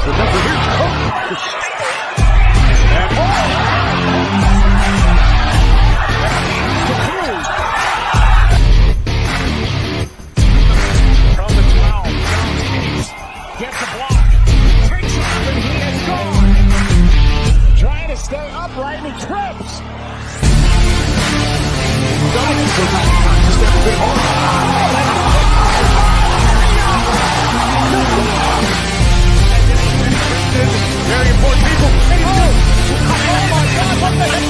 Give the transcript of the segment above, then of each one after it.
Remember, here's Cook. From the 12, gets a block. Takes off and he is gone. Trying to stay upright and he trips. Very important people. Oh my God, what the heck?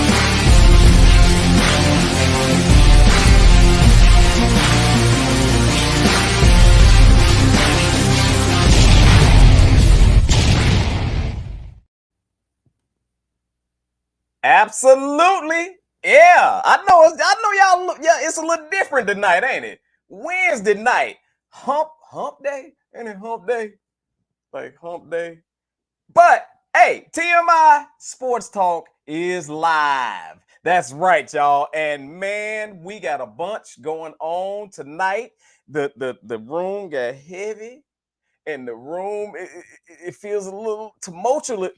Absolutely. Yeah. I know y'all, yeah, it's a little different tonight, ain't it? Wednesday night. Hump day? Ain't it hump day? Like hump day. But hey, TMI Sports Talk is live. That's right, y'all. And man, we got a bunch going on tonight. The room got heavy, and the room it feels a little tumultuous.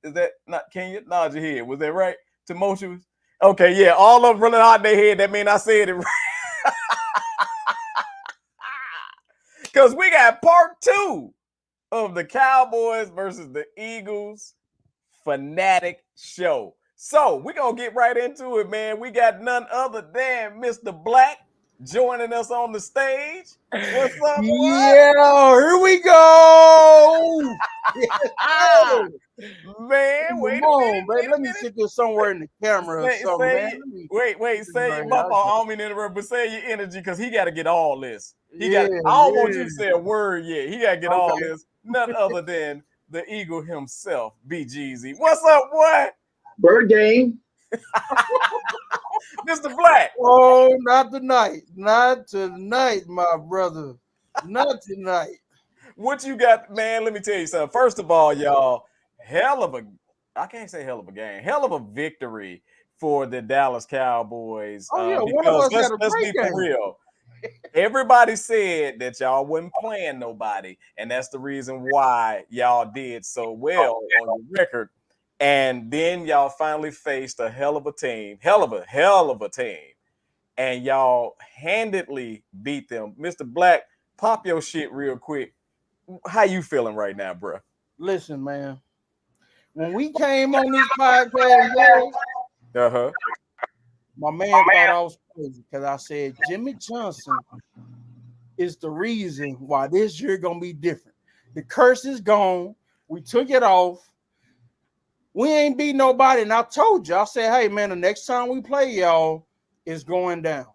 Is that not Kenya? Nod your head. Was that right? Tumultuous. Okay, yeah. All of them running out their head. That mean I said it right. Because we got part 2 of the Cowboys versus the Eagles Fanatic Show. So we're going to get right into it, man. We got none other than Mr. Blaq joining us on the stage. What's up, boy? Yeah, here we go. Man, wait Come a on, minute. baby. Let me sit there somewhere in the camera or something, man. Say your mama. I don't mean to interrupt, but say your energy because he got to get all this. I don't want you to say a word yet. He got to get all this. None other than the Eagle himself, BGezy. What's up, boy? Bird game. Mr. Blaq. Oh, not tonight. Not tonight, my brother. Not tonight. What you got, man? Let me tell you something. First of all, y'all, I can't say hell of a game, hell of a victory for the Dallas Cowboys. Oh, yeah, one of us had a let's great be for game. real. Everybody said that y'all wasn't playing nobody, and that's the reason why y'all did so well on the record. And then y'all finally faced a hell of a team, hell of a team, and y'all handedly beat them. Mr. Blaq, pop your shit real quick. How you feeling right now, bro? Listen, man. When we came on this podcast, my man thought I was crazy because I said Jimmy Johnson is the reason why this year gonna be different. The curse is gone. We took it off. We ain't beat nobody. And I told you, I said, hey man, the next time we play y'all is going down.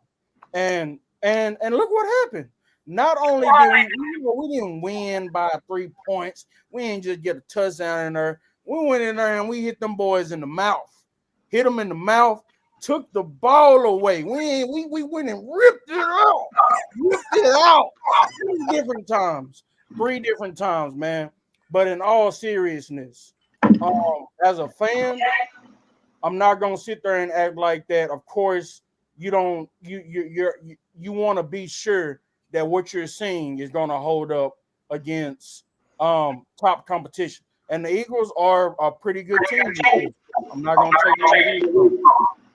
And look what happened. Not only did we didn't win by 3 points, we ain't just get a touchdown in there. We went in there and we hit them boys in the mouth. Hit them in the mouth, took the ball away. We went and ripped it out. Ripped it out. 3 different times, man. But in all seriousness, as a fan, I'm not gonna sit there and act like that. Of course, you want to be sure that what you're seeing is gonna hold up against top competition. And the Eagles are a pretty good team. I'm not gonna take it away.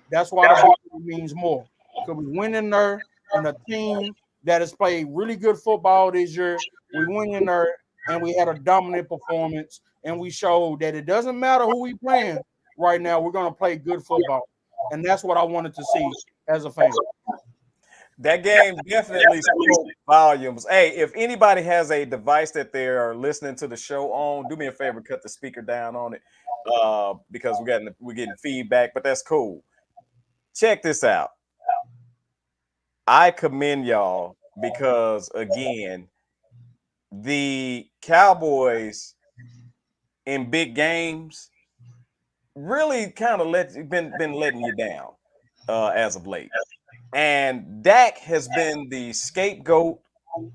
That's why the victory means more. Because we went in there and a team that has played really good football this year. We went in there and we had a dominant performance, and we showed that it doesn't matter who we playing right now. We're gonna play good football, and that's what I wanted to see as a fan. That game definitely spoke volumes. Hey, if anybody has a device that they're listening to the show on, do me a favor, cut the speaker down on it, because we're getting feedback, but that's cool. Check this out. I commend y'all because, again, the Cowboys in big games really kind of been letting you down as of late. And Dak has been the scapegoat,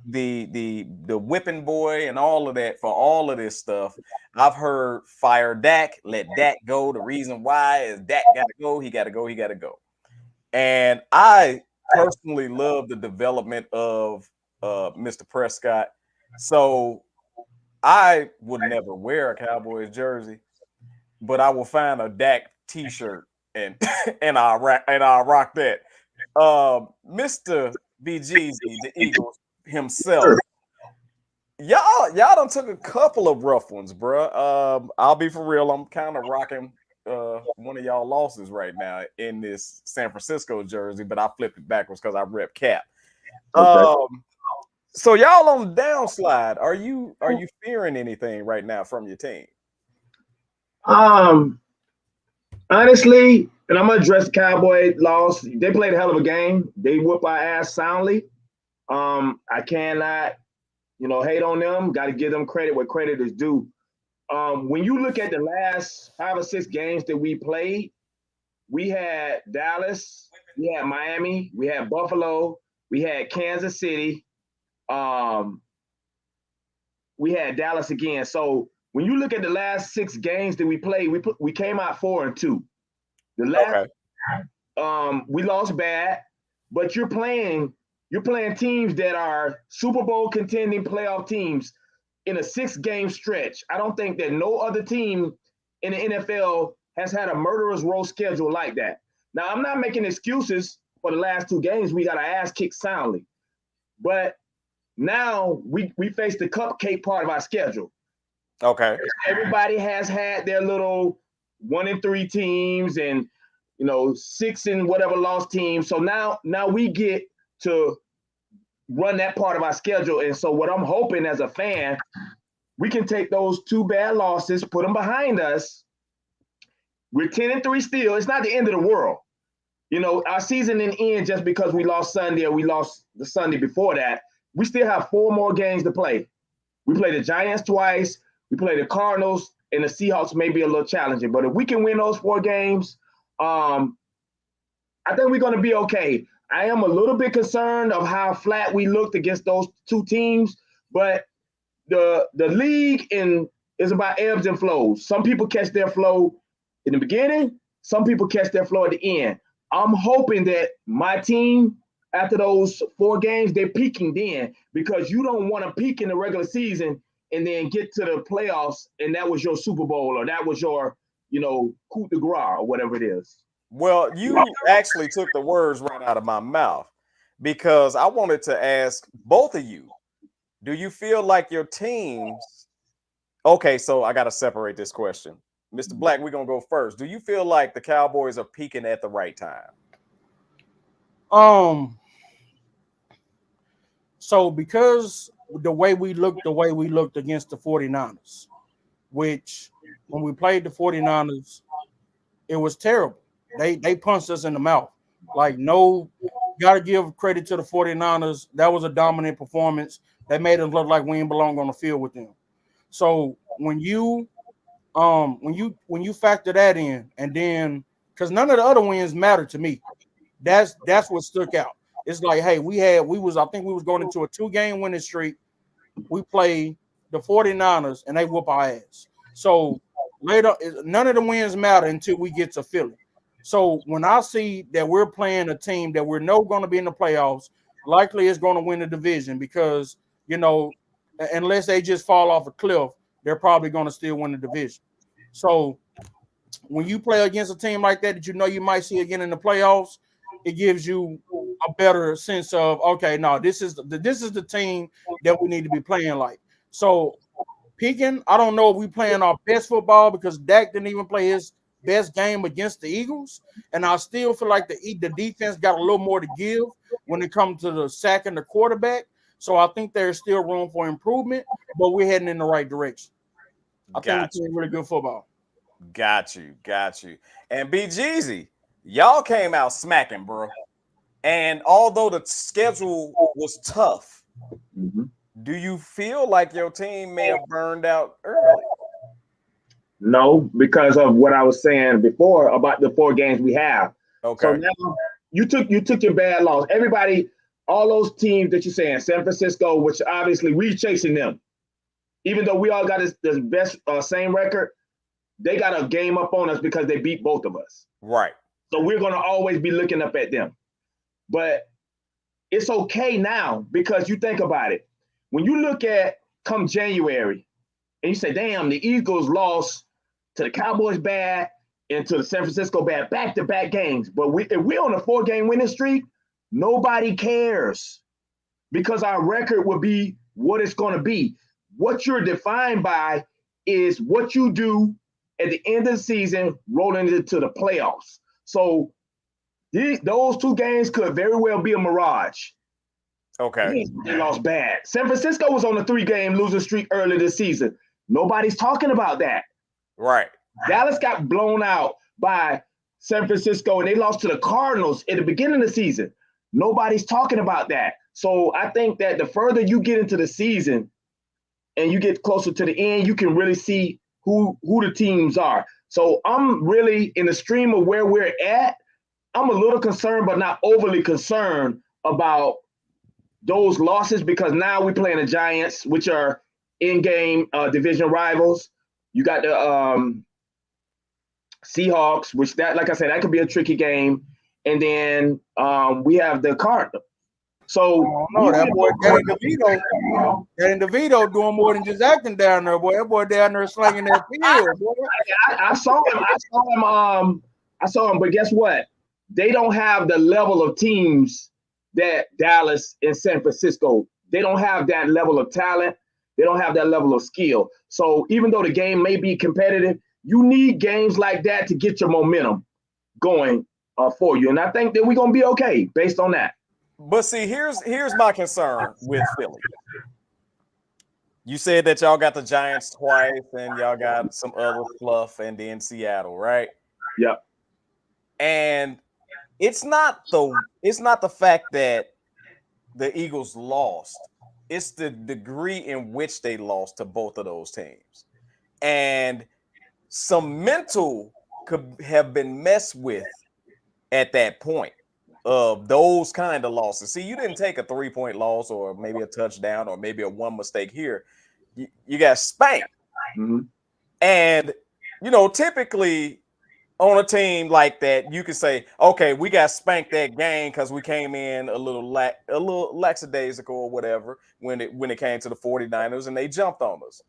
the whipping boy, and all of that for all of this stuff. I've heard fire Dak, let Dak go. The reason why is Dak got to go. He got to go. And I personally love the development of Mr. Prescott. So I would never wear a Cowboys jersey, but I will find a Dak T-shirt and I'll rock that. Mr. BGezy, the Eagles himself. Sure. Y'all done took a couple of rough ones, bruh. I'll be for real. I'm kind of rocking one of y'all losses right now in this San Francisco jersey, but I flipped it backwards because I rep Cap. Okay. So y'all on the downslide. Are you fearing anything right now from your team? Honestly, and I'm gonna address the Cowboy loss. They played a hell of a game. They whoop our ass soundly. I cannot, hate on them. Got to give them credit where credit is due. When you look at the last 5 or 6 games that we played, we had Dallas, we had Miami, we had Buffalo, we had Kansas City, we had Dallas again. So when you look at the last 6 games that we played, we came out 4-2. The last we lost bad, but you're playing teams that are Super Bowl contending playoff teams in a 6-game stretch. I don't think that no other team in the NFL has had a murderer's row schedule like that. Now, I'm not making excuses for the last 2 games. We got our ass kicked soundly. But now we face the cupcake part of our schedule. Okay. Everybody has had their little 1-3 teams and 6 and whatever lost teams. So now we get to run that part of our schedule. And so what I'm hoping as a fan, we can take those 2 bad losses, put them behind us. We're 10-3 still. It's not the end of the world. Our season didn't end just because we lost Sunday or we lost the Sunday before that. We still have 4 more games to play. We play the Giants twice. We play the Cardinals, and the Seahawks may be a little challenging. But if we can win those 4 games, I think we're going to be okay. I am a little bit concerned of how flat we looked against those 2 teams, but the league is about ebbs and flows. Some people catch their flow in the beginning. Some people catch their flow at the end. I'm hoping that my team, after those 4 games, they're peaking then, because you don't want to peak in the regular season and then get to the playoffs and that was your Super Bowl or that was your, coup de grace or whatever it is. Well, you actually took the words right out of my mouth, because I wanted to ask both of you, do you feel like your teams – okay, so I got to separate this question. Mr. Blaq, we're going to go first. Do you feel like the Cowboys are peaking at the right time? So because the way we looked against the 49ers, which when we played the 49ers, it was terrible. They punched us in the mouth. You got to give credit to the 49ers. That was a dominant performance. That made us look like we didn't belong on the field with them. So when you factor that in, and then because none of the other wins matter to me, that's what stuck out. It's like, hey, I think we was going into a 2-game winning streak. We play the 49ers and they whoop our ass. So later, none of the wins matter until we get to Philly. So when I see that we're playing a team that we're going to be in the playoffs, likely is going to win the division, because, unless they just fall off a cliff, they're probably going to still win the division. So when you play against a team like that you might see again in the playoffs, it gives you a better sense of, okay, no, this is the team that we need to be playing like. So peaking, I don't know if we playing our best football, because Dak didn't even play his best game against the Eagles, and I still feel like the defense got a little more to give when it comes to the sacking the quarterback. So I think there's still room for improvement, but we're heading in the right direction. I think we're playing really good football. Got you. And BGezy, y'all came out smacking, bro. And although the schedule was tough, do you feel like your team may have burned out early? No, because of what I was saying before about the 4 games we have. Okay. So now you took your bad loss. Everybody, all those teams that you're saying, San Francisco, which obviously we chasing them, even though we all got the best same record, they got a game up on us because they beat both of us. Right. So we're going to always be looking up at them. But it's okay now, because you think about it. When you look at come January, and you say, damn, the Eagles lost to the Cowboys bad and to the San Francisco bad, back-to-back games. But if we're on a 4-game winning streak, nobody cares because our record will be what it's going to be. What you're defined by is what you do at the end of the season, rolling into the playoffs. So those 2 games could very well be a mirage. Okay. They lost bad. San Francisco was on a 3-game losing streak early this season. Nobody's talking about that. Right. Dallas got blown out by San Francisco, and they lost to the Cardinals at the beginning of the season. Nobody's talking about that. So I think that the further you get into the season and you get closer to the end, you can really see who the teams are. So I'm really in the stream of where we're at. I'm a little concerned, but not overly concerned about those losses because now we're playing the Giants, which are in-game division rivals. You got the Seahawks, which like I said, that could be a tricky game. And then we have the Cardinals. So that boy Danny DeVito doing more than just acting down there, boy. That boy down there slinging that field, boy. I saw him, but guess what? They don't have the level of teams that Dallas and San Francisco. They don't have that level of talent. They don't have that level of skill. So even though the game may be competitive, you need games like that to get your momentum going for you. And I think that we're going to be okay based on that. But see, here's my concern with Philly. You said that y'all got the Giants twice and y'all got some other fluff and then Seattle, right? Yep. And it's not the fact that the Eagles lost. It's the degree in which they lost to both of those teams. And some mental could have been messed with at that point of those kind of losses. See, you didn't take a 3-point loss or maybe a touchdown or maybe a 1 mistake here. You got spanked. Mm-hmm. And, typically on a team like that, you can say, okay, we got spanked that game because we came in a little lackadaisical or whatever when it came to the 49ers and they jumped on us.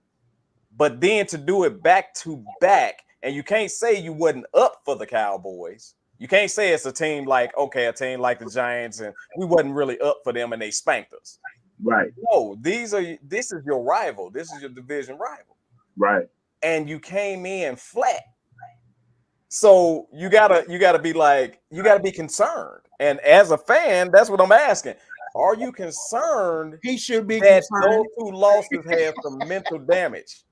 But then to do it back to back, and you can't say you wasn't up for the Cowboys. You can't say it's a team like the Giants and we wasn't really up for them and they spanked us. Right. No, this is your rival. This is your division rival. Right. And you came in flat. So you gotta be concerned. And as a fan, that's what I'm asking. Are you concerned He should be that concerned. those 2 losses have some mental damage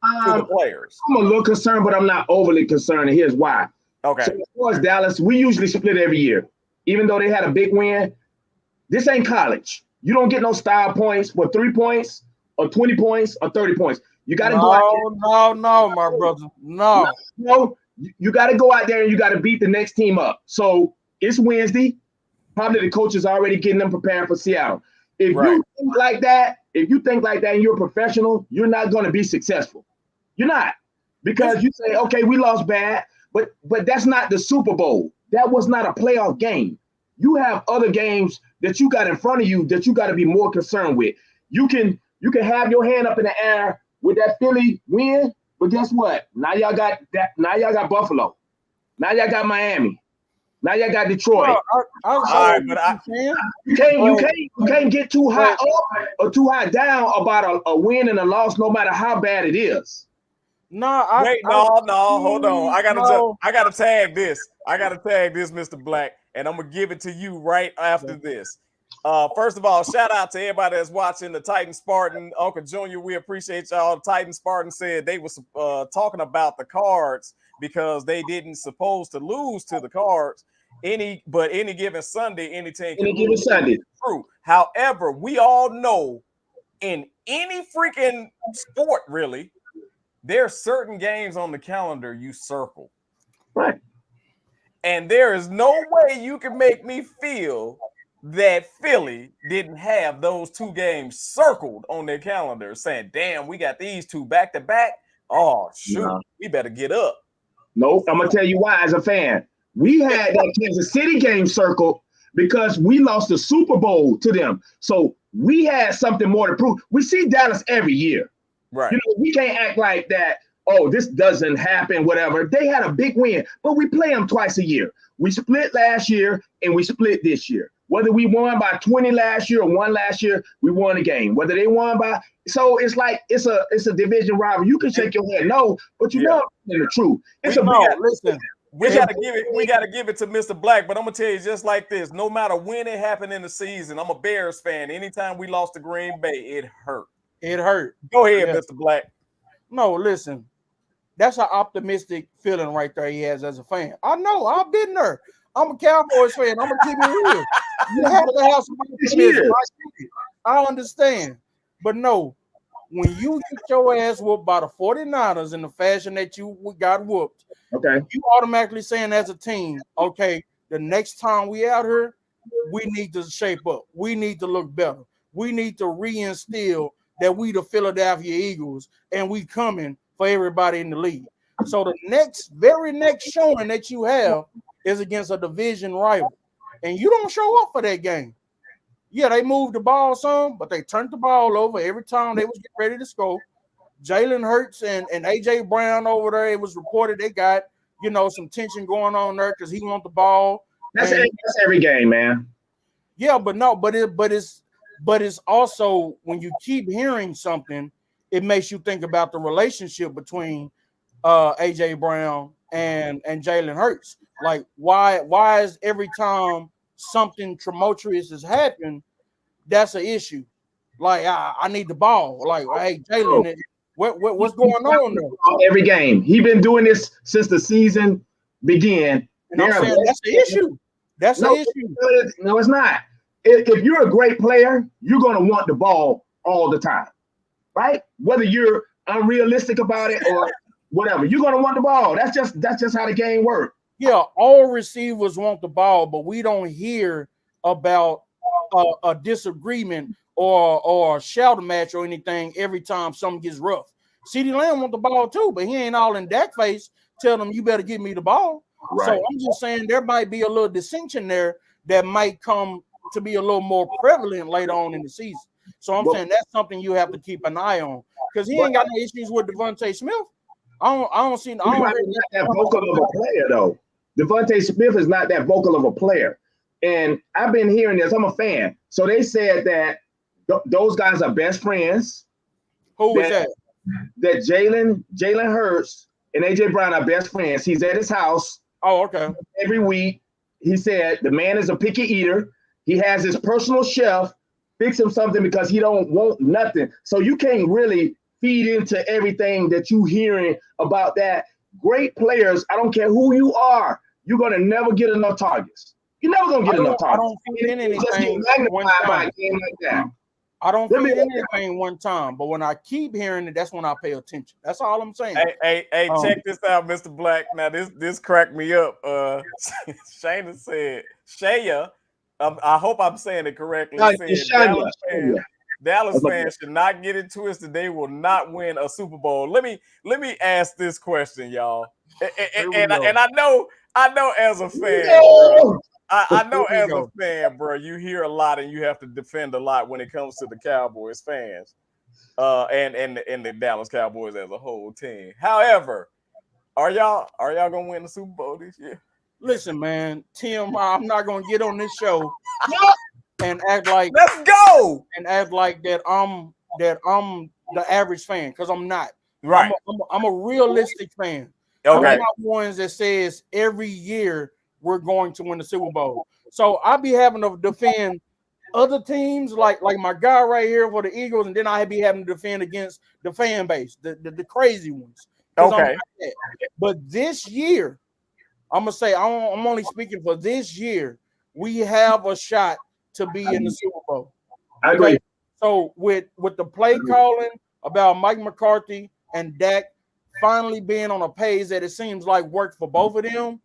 to the players? I'm a little concerned, but I'm not overly concerned. And here's why. Okay. So as far as Dallas, we usually split every year. Even though they had a big win, this ain't college. You don't get no style points for 3 points or 20 points or 30 points. You got to go out there. No, my brother. No. You got to go out there and you got to beat the next team up. So it's Wednesday. Probably the coach is already getting them prepared for Seattle. If you think like that and you're a professional, you're not going to be successful. You're not. Because you say, okay, we lost bad, but that's not the Super Bowl. That was not a playoff game. You have other games that you got in front of you that you got to be more concerned with. You can have your hand up in the air with that Philly win, but guess what? Now y'all got that. Now y'all got Buffalo. Now y'all got Miami. Now y'all got Detroit. You can't get too high up or too high down about a win and a loss, no matter how bad it is. Hold on. I gotta tag this. Mr. Blaq, and I'm gonna give it to you right after this. First of all, shout out to everybody that's watching the Titan Spartan. Uncle Junior, we appreciate y'all. Titan Spartan said they was talking about the Cards because they didn't supposed to lose to the Cards. Any given Sunday, any team can lose. Sunday. True. However, we all know in any freaking sport, really, there are certain games on the calendar you circle. Right. And there is no way you can make me feel that Philly didn't have those 2 games circled on their calendar saying, damn, we got these 2 back to back. Oh, shoot, we better get up. Nope. I'm going to tell you why as a fan. We had that Kansas City game circled because we lost the Super Bowl to them. So we had something more to prove. We see Dallas every year. Right. You know, we can't act like that. Oh, this doesn't happen, whatever. They had a big win, but we play them twice a year. We split last year and we split this year. Whether we won by 20 last year or won last year, we won a game. Whether they won by, so it's like it's a division rival. You can shake your head no, but you know the truth. It's listen. We gotta give it to Mr. Blaq, but I'm gonna tell you just like this: no matter when it happened in the season, I'm a Bears fan. Anytime we lost to Green Bay, it hurt. It hurt. Go ahead, Mr. Blaq. No, listen. That's an optimistic feeling right there he has as a fan. I know. I've been there. I'm a Cowboys fan. I'm gonna keep it real. You have to have some optimism. I understand, but no. When you get your ass whooped by the 49ers in the fashion that you got whooped, okay, you automatically saying as a team, okay, the next time we out here, we need to shape up. We need to look better. We need to reinstill that we the Philadelphia Eagles and we coming for everybody in the league. So the very next showing that you have is against a division rival, and you don't show up for that game. Yeah, they moved the ball some, but they turned the ball over every time they was getting ready to score. Jalen Hurts and AJ Brown over there, it was reported they got, some tension going on there because he want the ball. That's every game, man. Yeah, but it's also when you keep hearing something, it makes you think about the relationship between AJ Brown and Jalen Hurts. Like, why is every time something tumultuous has happened, that's an issue? Like, I need the ball. Like, hey, Jalen, what's going on there? Every game. He's been doing this since the season began. And I'm saying that's the issue. That's the issue. No, it's not. If you're a great player, you're going to want the ball all the time, right? Whether you're unrealistic about it or whatever, you're going to want the ball. That's just how the game works. Yeah, all receivers want the ball, but we don't hear about a disagreement or a shout match or anything every time something gets rough. CeeDee Lamb want the ball too, but he ain't all in Dak face telling him you better give me the ball. Right. So I'm just saying there might be a little distinction there that might come to be a little more prevalent later on in the season. So I'm saying that's something you have to keep an eye on because he ain't got no issues with Devontae Smith. I don't see. I don't not that vocal of a player though. Devontae Smith is not that vocal of a player. And I've been hearing this. I'm a fan. So they said that those guys are best friends. Who was that? That Jalen Hurts and AJ Brown are best friends. He's at his house. Oh, okay. Every week. He said the man is a picky eater. He has his personal chef fix him something because he don't want nothing. So you can't really feed into everything that you hearing about that. Great players, I don't care who you are, you're gonna never get enough targets. You're never gonna get enough targets. I don't feed in anything one time. I don't feed in anything one time, but when I keep hearing it, that's when I pay attention. That's all I'm saying. Hey, check this out, Mr. Blaq. Now this cracked me up. Shayna said, Shaya, I hope I'm saying it correctly. Dallas fans should not get it twisted. They will not win a Super Bowl. Let me ask this question, y'all. And I know as a fan, bro, I know as a fan, bro, you hear a lot and you have to defend a lot when it comes to the Cowboys fans, and the Dallas Cowboys as a whole team. However, are y'all gonna win the Super Bowl this year? Listen, man, Tim, I'm not gonna get on this show and act like let's go and act like that I'm the average fan because I'm not. Right. I'm a realistic fan. Okay. I'm not ones that says every year we're going to win the Super Bowl. So I'll be having to defend other teams like my guy right here for the Eagles, and then I be having to defend against the fan base, the crazy ones. Okay. But this year, I'm gonna say I'm only speaking for this year. We have a shot to be in the Super Bowl. I agree. Okay? So with the play calling about Mike McCarthy and Dak finally being on a page that it seems like worked for both of them,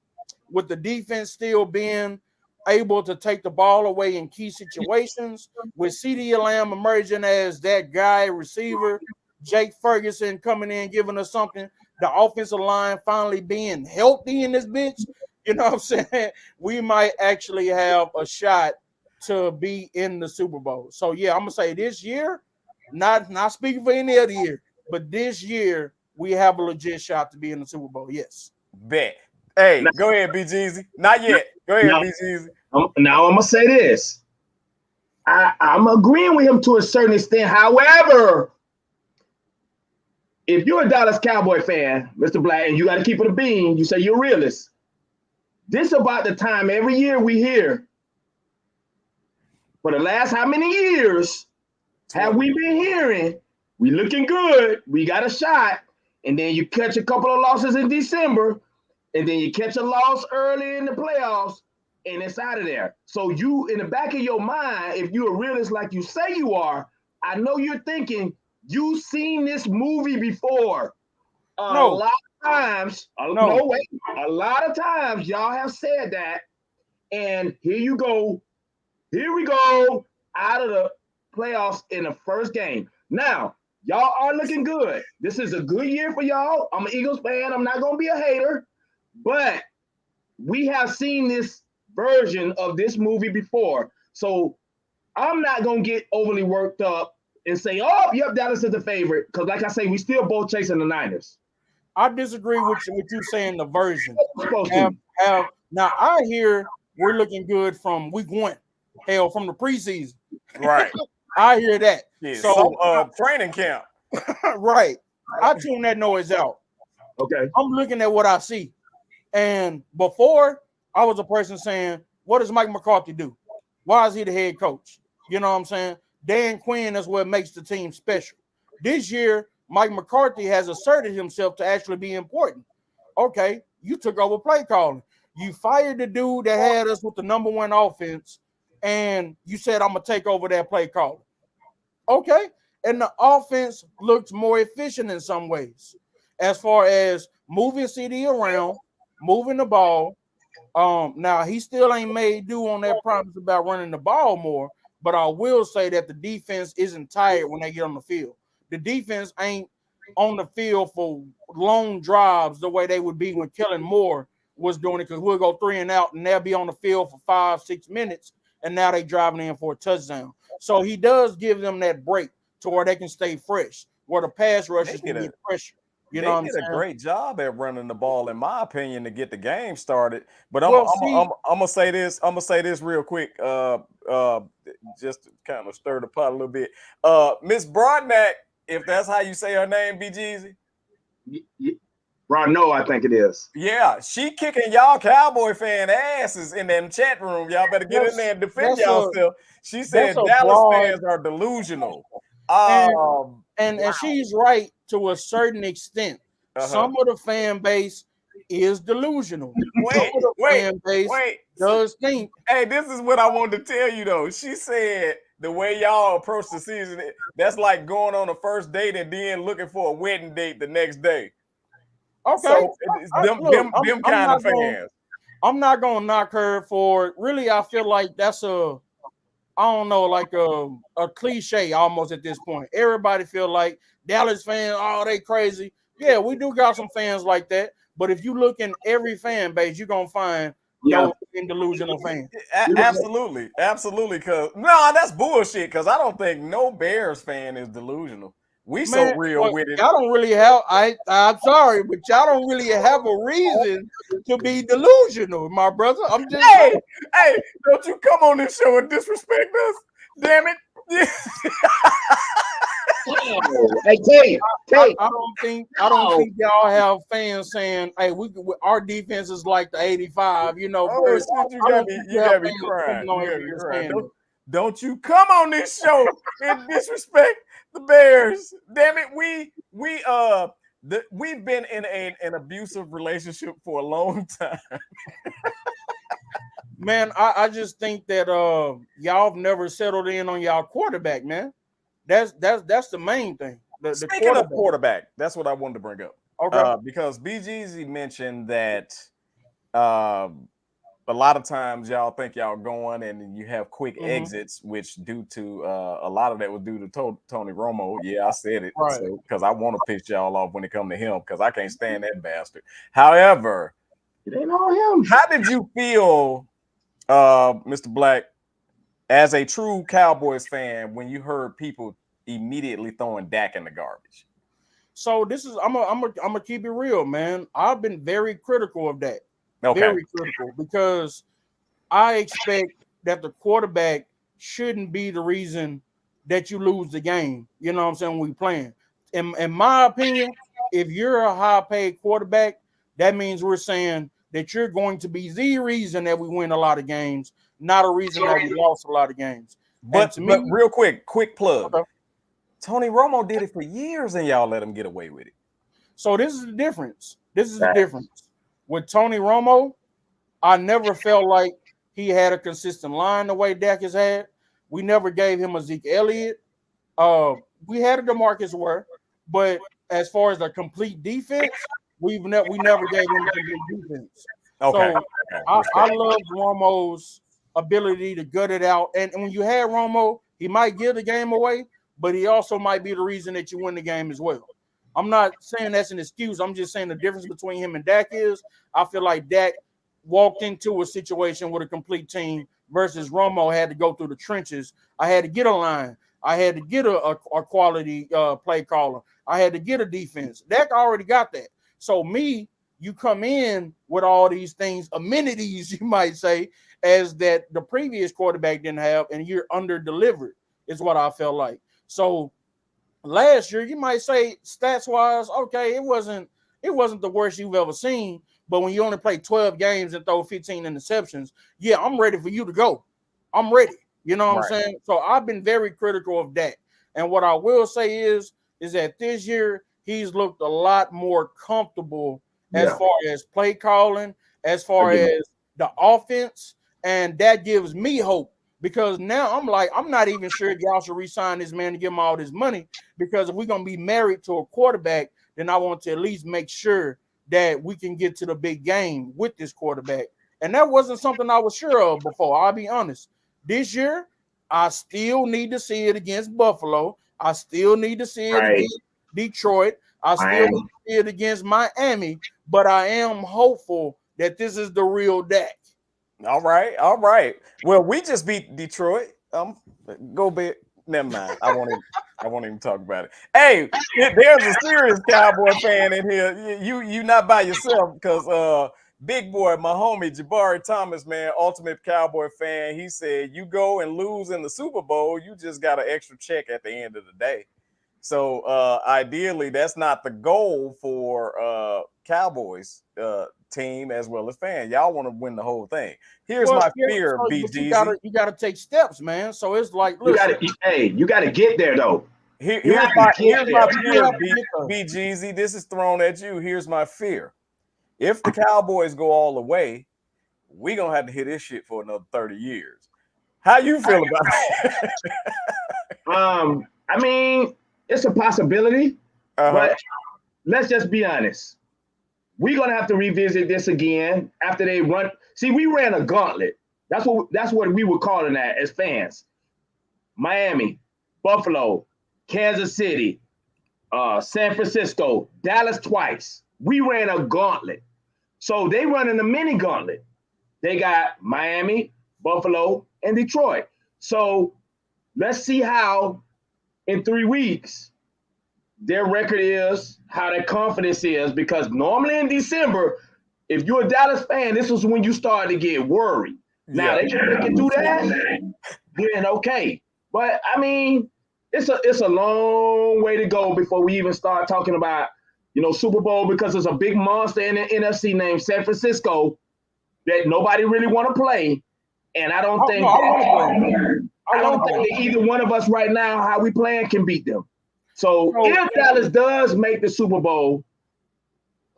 with the defense still being able to take the ball away in key situations, with CeeDee Lamb emerging as that guy receiver, Jake Ferguson coming in giving us something, the offensive line finally being healthy in this bitch, you know what I'm saying? We might actually have a shot to be in the Super Bowl. So yeah, I'm gonna say this year, not speaking for any other year, but this year we have a legit shot to be in the Super Bowl. Yes. Bet. Hey, go ahead, BGezy. Not yet. Go ahead, BGezy. Now I'm gonna say this. I'm agreeing with him to a certain extent. However, if you're a Dallas Cowboy fan, Mr. Blaq, and you got to keep it a bean, you say you're a realist. This about the time every year we hear. For the last how many years have we been hearing? We looking good. We got a shot, and then you catch a couple of losses in December, and then you catch a loss early in the playoffs, and it's out of there. So you, in the back of your mind, if you're a realist like you say you are, I know you're thinking you've seen this movie before. A lot of times, a lot of times y'all have said that, and here you go. Here we go out of the playoffs in the first game. Now, y'all are looking good. This is a good year for y'all. I'm an Eagles fan. I'm not going to be a hater, but we have seen this version of this movie before. So I'm not going to get overly worked up and say, oh, yep, Dallas is the favorite. Because like I say, we still both chasing the Niners. I disagree with you saying the version. Now, I hear we're looking good from week 1. Hell, from the preseason. Right. I hear that. Yeah, so training camp. Right. I tune that noise out. Okay. I'm looking at what I see. And before, I was a person saying, what does Mike McCarthy do? Why is he the head coach? You know what I'm saying? Dan Quinn is what makes the team special. This year, Mike McCarthy has asserted himself to actually be important. Okay, you took over play calling. You fired the dude that had us with the #1 offense, and you said, I'm going to take over that play calling. Okay, and the offense looks more efficient in some ways as far as moving CD around, moving the ball. Now, he still ain't made do on that promise about running the ball more, but I will say that the defense isn't tired when they get on the field. The defense ain't on the field for long drives the way they would be when Kellen Moore was doing it, because we'll go 3 and out and they'll be on the field for 5-6 minutes, and now they driving in for a touchdown. So he does give them that break to where they can stay fresh, where the pass rushers can get pressure. You know what I'm saying? They did a great job at running the ball, in my opinion, to get the game started. But I'm gonna say this. I'm gonna say this real quick, just to kind of stir the pot a little bit. Miss Broadnack, if that's how you say her name, BGezy. No, I think it is. Yeah, she kicking y'all Cowboy fan asses in them chat room. Y'all better get in there and defend yourself. She said Dallas fans are delusional. And she's right to a certain extent. Some of the fan base is delusional. Wait, does think. Hey, this is what I wanted to tell you though. She said the way y'all approach the season, that's like going on a first date and then looking for a wedding date the next day. Okay, so them kind of fans. I'm not gonna knock her for it. Really, I feel like that's a cliche almost at this point. Everybody feel like Dallas fans, oh, they crazy. Yeah, we do got some fans like that. But if you look in every fan base, you're gonna find those delusional fans. Absolutely. Cause that's bullshit. Cause I don't think no Bears fan is delusional. So real with it. Y'all don't really have. I'm sorry, but y'all don't really have a reason to be delusional, my brother. I'm just hey, don't you come on this show and disrespect us? Damn it! Hey, Tate. I don't think y'all have fans saying, "Hey, our defense is like the '85." You know, you gotta be crying. Don't you come on this show and disrespect the Bears? Damn it, we've been in an abusive relationship for a long time. Man, I just think that y'all have never settled in on y'all quarterback, man. That's the main thing. Speaking of quarterback, that's what I wanted to bring up. Okay, because BGezy mentioned that a lot of times y'all think y'all going and you have quick exits, which due to a lot of that was due to Tony Romo. Yeah, I said it because I want to piss y'all off when it comes to him because I can't stand that bastard. However, it ain't all him. How did you feel, Mr. Blaq, as a true Cowboys fan when you heard people immediately throwing Dak in the garbage? So this is I'm gonna keep it real, man. I've been very critical of that. Okay. Very critical because I expect that the quarterback shouldn't be the reason that you lose the game. You know what I'm saying? When we playing. In my opinion, if you're a high-paid quarterback, that means we're saying that you're going to be the reason that we win a lot of games, not a reason that we lost a lot of games. But real quick plug. Okay. Tony Romo did it for years, and y'all let him get away with it. So this is the difference. This is the difference. With Tony Romo, I never felt like he had a consistent line the way Dak has had. We never gave him a Zeke Elliott. We had a DeMarcus Ware, but as far as the complete defense, we never gave him a complete defense. Okay. So I love Romo's ability to gut it out. And when you had Romo, he might give the game away, but he also might be the reason that you win the game as well. I'm not saying that's an excuse. I'm just saying the difference between him and Dak is I feel like Dak walked into a situation with a complete team versus Romo had to go through the trenches. I had to get a line. I had to get a quality play caller. I had to get a defense. Dak already got that. So you come in with all these things, amenities, you might say, as that the previous quarterback didn't have, and you're under-delivered is what I felt like. So last year, you might say stats-wise, okay, it wasn't the worst you've ever seen, but when you only play 12 games and throw 15 interceptions, yeah, I'm ready for you to go. I'm ready. You know what I'm saying? So I've been very critical of that. And what I will say is that this year he's looked a lot more comfortable as far as play calling, as far as the offense, and that gives me hope because now I'm not even sure if y'all should re-sign this man to give him all this money because if we're going to be married to a quarterback, then I want to at least make sure that we can get to the big game with this quarterback. And that wasn't something I was sure of before. I'll be honest. This year, I still need to see it against Buffalo. I still need to see it against Detroit. I still need to see it against Miami. But I am hopeful that this is the real Dak. All right. Well, we just beat Detroit. Go big. Never mind. I won't even talk about it. Hey, there's a serious Cowboy fan in here. You not by yourself because big boy, my homie Jabari Thomas, man, ultimate Cowboy fan. He said you go and lose in the Super Bowl, you just got an extra check at the end of the day. So ideally, that's not the goal for Cowboys team as well as fan. Y'all want to win the whole thing. Here's my fear, BGezy. You got to take steps, man. So it's like, listen, you got to get there though. Here's my fear, BGezy. This is thrown at you. Here's my fear. If the Cowboys go all the way, we're gonna have to hit this shit for another 30 years. How you feel about it? I mean, it's a possibility, but let's just be honest. We're gonna have to revisit this again after they run. See, we ran a gauntlet. That's what we were calling that as fans. Miami, Buffalo, Kansas City, San Francisco, Dallas twice. We ran a gauntlet. So they running a mini gauntlet. They got Miami, Buffalo, and Detroit. So let's see how in 3 weeks their record is, how their confidence is, because normally in December, if you're a Dallas fan, this is when you start to get worried. Now they can do that, then okay. But I mean, it's a long way to go before we even start talking about, Super Bowl, because there's a big monster in the NFC named San Francisco that nobody really want to play. And I don't think that either one of us right now, how we playing, can beat them. So if Dallas does make the Super Bowl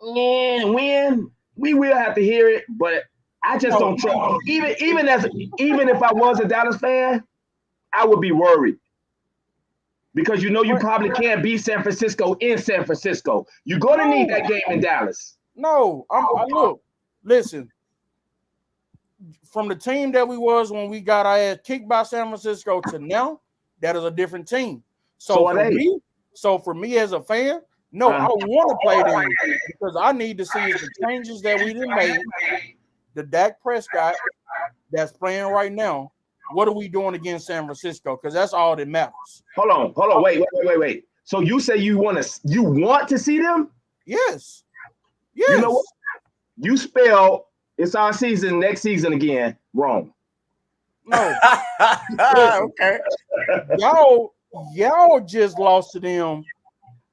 and win, we will have to hear it. But I just don't trust. Even if I was a Dallas fan, I would be worried. Because you probably can't beat San Francisco in San Francisco. You're going to need that game in Dallas. No, look, listen. From the team that we was when we got our ass kicked by San Francisco to now, that is a different team. So for me as a fan, no, I don't want to play them because I need to see the changes that we done made. The Dak Prescott that's playing right now. What are we doing against San Francisco? Because that's all that matters. Hold on. Wait. So you say you want to see them? Yes. You know what? You spell it's our season next season again wrong. No. Okay. Y'all just lost to them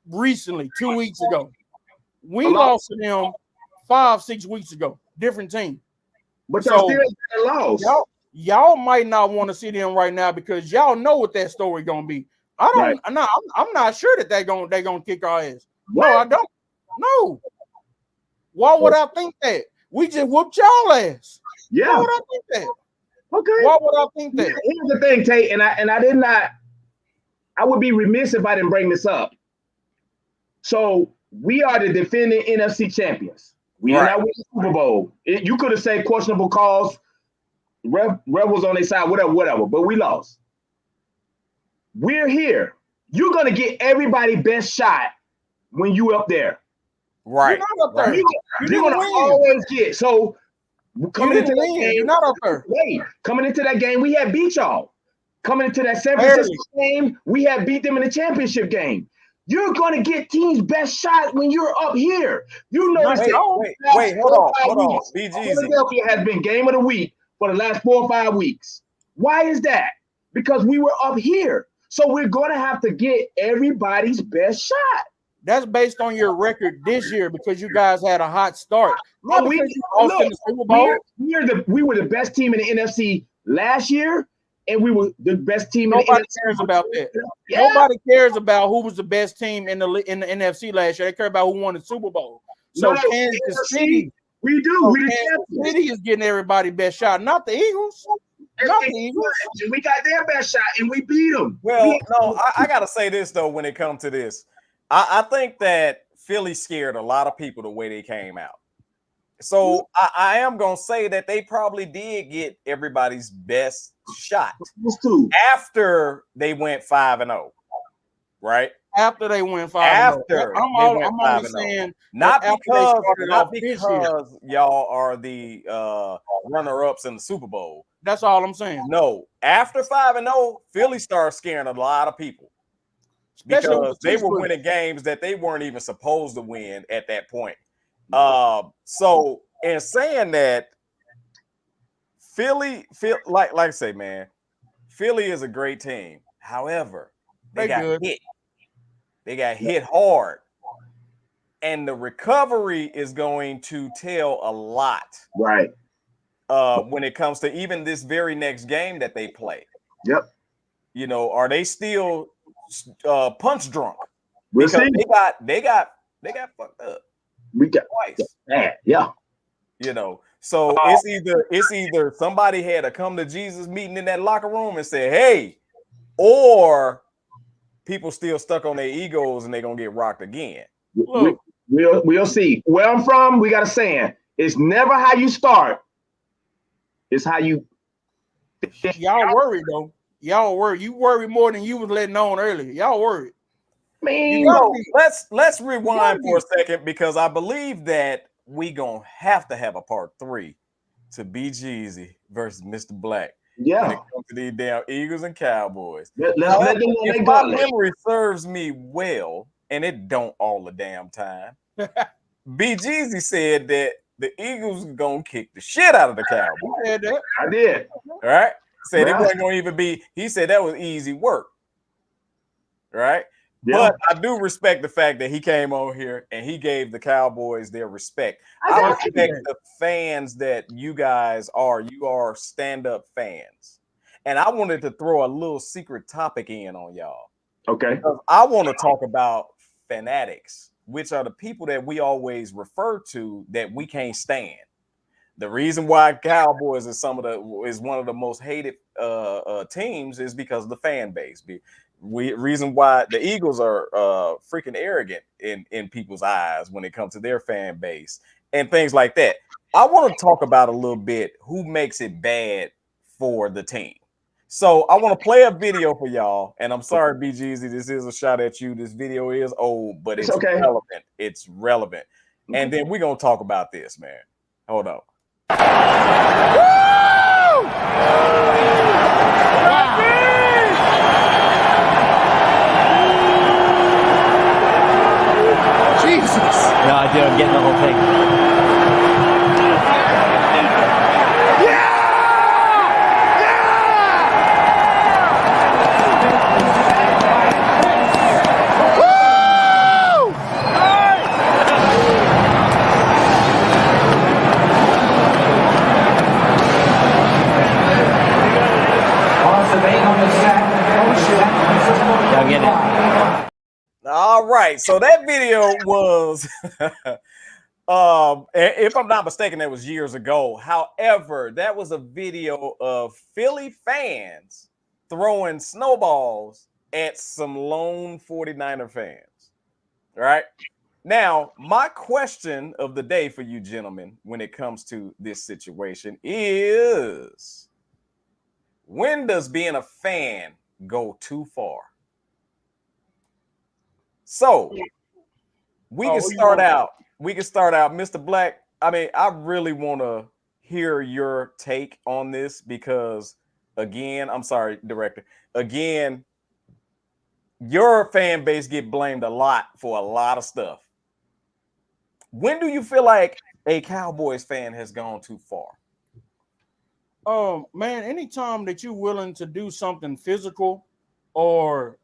recently, 2 weeks ago. We lost to them 5-6 weeks ago. Different team. But y'all still lost. Y'all might not want to see them right now because y'all know what that story gonna be. I'm not sure that they gonna kick our ass. What? No, I don't. No. Why would I think that? We just whooped y'all ass. Yeah. Why would I think that? Okay. Why would I think that? Here's the thing, Tate, and I did not. I would be remiss if I didn't bring this up. So we are the defending NFC champions. We did not win the Super Bowl. You could have said questionable calls. Rev was on their side, whatever. But we lost. We're here. You're gonna get everybody best shot when you up there. Right. You're not up there. You're gonna always get so. Coming into that game, you're not up there. Coming into that game, we had beat y'all. Coming into that San Francisco game, we had beat them in the championship game. You're going to get teams' best shot when you're up here. You know, wait, hold on. BGezy. Philadelphia has been game of the week for the last 4 or 5 weeks. Why is that? Because we were up here. So we're going to have to get everybody's best shot. That's based on your record this year because you guys had a hot start. Not because you lost in the Super Bowl. We were the best team in the NFC last year, and we were the best team in the NFC. Nobody cares about that. Yeah. Nobody cares about who was the best team in the NFC last year. They care about who won the Super Bowl. So Kansas City, we do. So Kansas City is getting everybody best shot, not the Eagles. Not the Eagles. We got their best shot, and we beat them. Well, no, I got to say this, though, when it comes to this. I think that Philly scared a lot of people the way they came out. So I am going to say that they probably did get everybody's best shot after they went 5-0, right? After they went 5-0. After I'm only saying not because y'all are the runner-ups in the Super Bowl. That's all I'm saying. No, after 5-0, Philly started scaring a lot of people. Because they were winning games that they weren't even supposed to win at that point. So in saying that, Philly, like I say, man, Philly is a great team. However, they got hit. They got hit hard. And the recovery is going to tell a lot. Right. When it comes to even this very next game that they play. Yep. You know, are they still punch drunk? We'll because see. they got fucked up. We got twice. Yeah. You know, so it's either somebody had a come to Jesus meeting in that locker room and said, hey, or people still stuck on their egos and they're gonna get rocked again. We'll see. Where I'm from, we got a saying: it's never how you start, it's how you. Y'all worried though. Y'all worried. You worried more than you was letting on earlier. Y'all worried. Man, let's rewind for a second because I believe that we gonna have to have a part 3 to BGezy versus Mr. Blaq. Yeah, when it comes to these damn Eagles and Cowboys. If my memory serves me well, and it don't all the damn time, BGezy said that the Eagles are gonna kick the shit out of the Cowboys. I did. All right. Said it wasn't going to even be. He said that was easy work, right? Yeah. But I do respect the fact that he came on here and he gave the Cowboys their respect. I respect the fans that you guys are. You are stand-up fans, and I wanted to throw a little secret topic in on y'all. Okay. I want to talk about fanatics, which are the people that we always refer to that we can't stand. The reason why Cowboys is one of the most hated teams is because of the fan base. Reason why the Eagles are freaking arrogant in people's eyes when it comes to their fan base and things like that. I want to talk about a little bit who makes it bad for the team. So I want to play a video for y'all, and I'm sorry, BGezy, this is a shot at you. This video is old, but it's okay. Relevant. It's relevant, and then we're gonna talk about this, man. Hold on. No, I do. I'm getting the whole thing. Y'all get it? All right. So that video was, if I'm not mistaken, that was years ago. However, that was a video of Philly fans throwing snowballs at some lone 49er fans. All right. Now, my question of the day for you gentlemen when it comes to this situation is, when does being a fan go too far? So we can start out. Mr. Blaq. I mean, I really want to hear your take on this because, again, I'm sorry, director. Again, your fan base get blamed a lot for a lot of stuff. When do you feel like a Cowboys fan has gone too far? Man, anytime that you're willing to do something physical or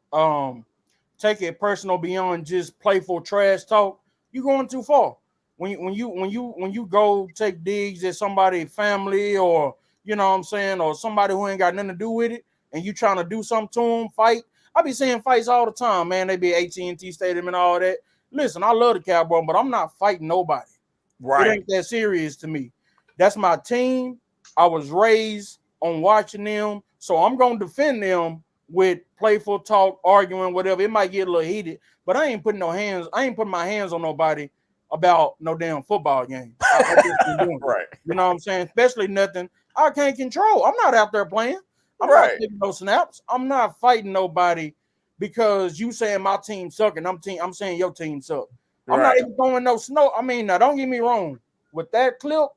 take it personal beyond just playful trash talk, you're going too far. When you go take digs at somebody's family, or you know what I'm saying, or somebody who ain't got nothing to do with it, and you trying to do something to them, fight. I be seeing fights all the time, man. They be AT&T Stadium and all that. Listen, I love the Cowboys, but I'm not fighting nobody. Right. It ain't that serious to me. That's my team. I was raised on watching them, so I'm gonna defend them with playful talk, arguing, whatever. It might get a little heated, but I ain't putting my hands on nobody about no damn football game. I just been doing it. Right. You know what I'm saying? Especially nothing I can't control. I'm not out there playing. I'm not taking no snaps. I'm not fighting nobody because you saying my team suck and I'm saying your team suck. I'm not even throwing no snow. I mean, now don't get me wrong. With that clip,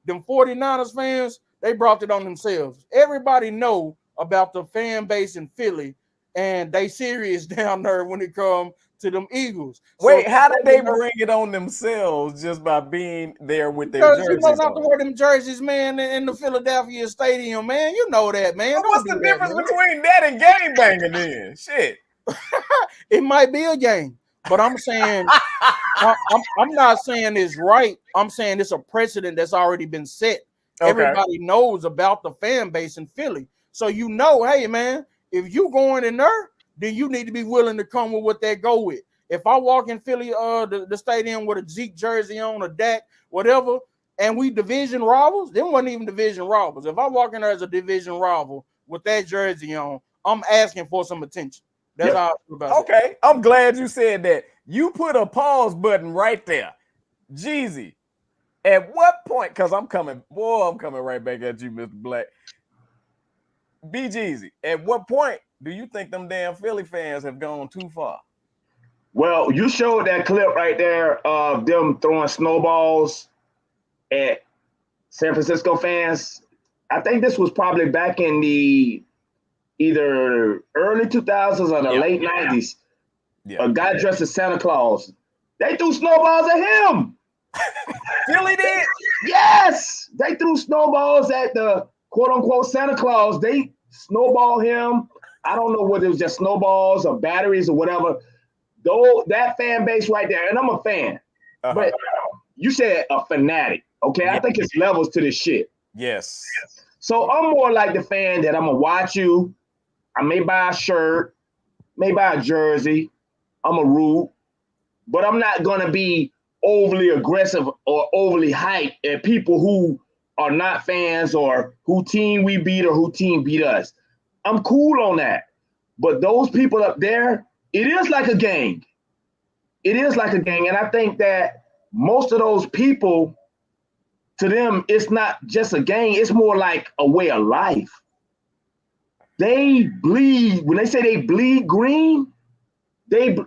them 49ers fans, they brought it on themselves. Everybody know about the fan base in Philly, and they serious down there when it comes to them Eagles. Wait, how did they bring it on themselves just by being there with their jerseys? Because you know not to wear them jerseys, man, in the Philadelphia stadium, man. You know that, man. Well, what's the difference between that and game banging then? Shit. It might be a game, but I'm saying I'm not saying it's right. I'm saying it's a precedent that's already been set. Okay. Everybody knows about the fan base in Philly. So you know, hey man, if you going in there, then you need to be willing to come with what they go with. If I walk in Philly, the stadium with a Zeke jersey on, a Dak, whatever, and we division rivals, them wasn't even division rivals. If I walk in there as a division rival with that jersey on, I'm asking for some attention. That's how I feel about it. Okay, I'm glad you said that. You put a pause button right there. Jeezy, at what point, because I'm coming right back at you, Mr. Blaq. BGezy, at what point do you think them damn Philly fans have gone too far? Well, you showed that clip right there of them throwing snowballs at San Francisco fans. I think this was probably back in the either early 2000s or the late 90s. Yeah. A guy dressed as Santa Claus. They threw snowballs at him. Philly did? Yes. They threw snowballs at the quote-unquote Santa Claus. They snowballed him. I don't know whether it was just snowballs or batteries or whatever. Though that fan base right there, and I'm a fan, but you said a fanatic, okay? I think it's levels to this shit. Yes. So I'm more like the fan that I'm gonna watch you. I may buy a shirt, may buy a jersey. I'm a root, but I'm not gonna be overly aggressive or overly hyped at people who are not fans or who team we beat or who team beat us. I'm cool on that. But those people up there, it is like a gang. It is like a gang. And I think that most of those people, to them, it's not just a gang. It's more like a way of life. They bleed. When they say they bleed green,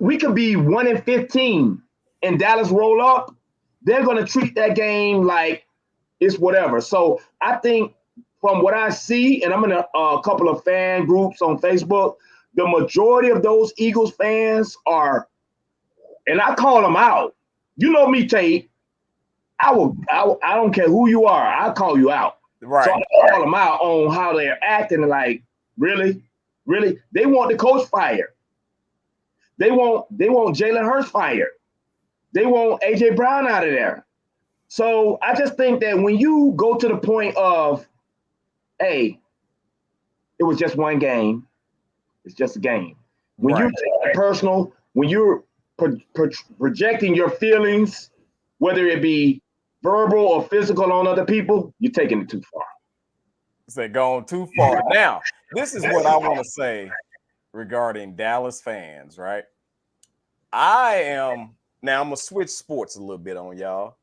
we could be 1-15 and Dallas roll up. They're going to treat that game like it's whatever. So I think from what I see, and I'm in a couple of fan groups on Facebook, the majority of those Eagles fans are, and I call them out, You know me, Tate. I don't care who you are. I'll call you out. Right. So I call them out on how they're acting. Like, really? They want the coach fired. They want Jalen Hurts fired. They want AJ Brown out of there. So I just think that when you go to the point of, hey, it was just one game. It's just a game. When you take it personal, when you're projecting your feelings, whether it be verbal or physical on other people, you're taking it too far. It's going too far. Now, this is what I want to say regarding Dallas fans, right? I'm going to switch sports a little bit on y'all,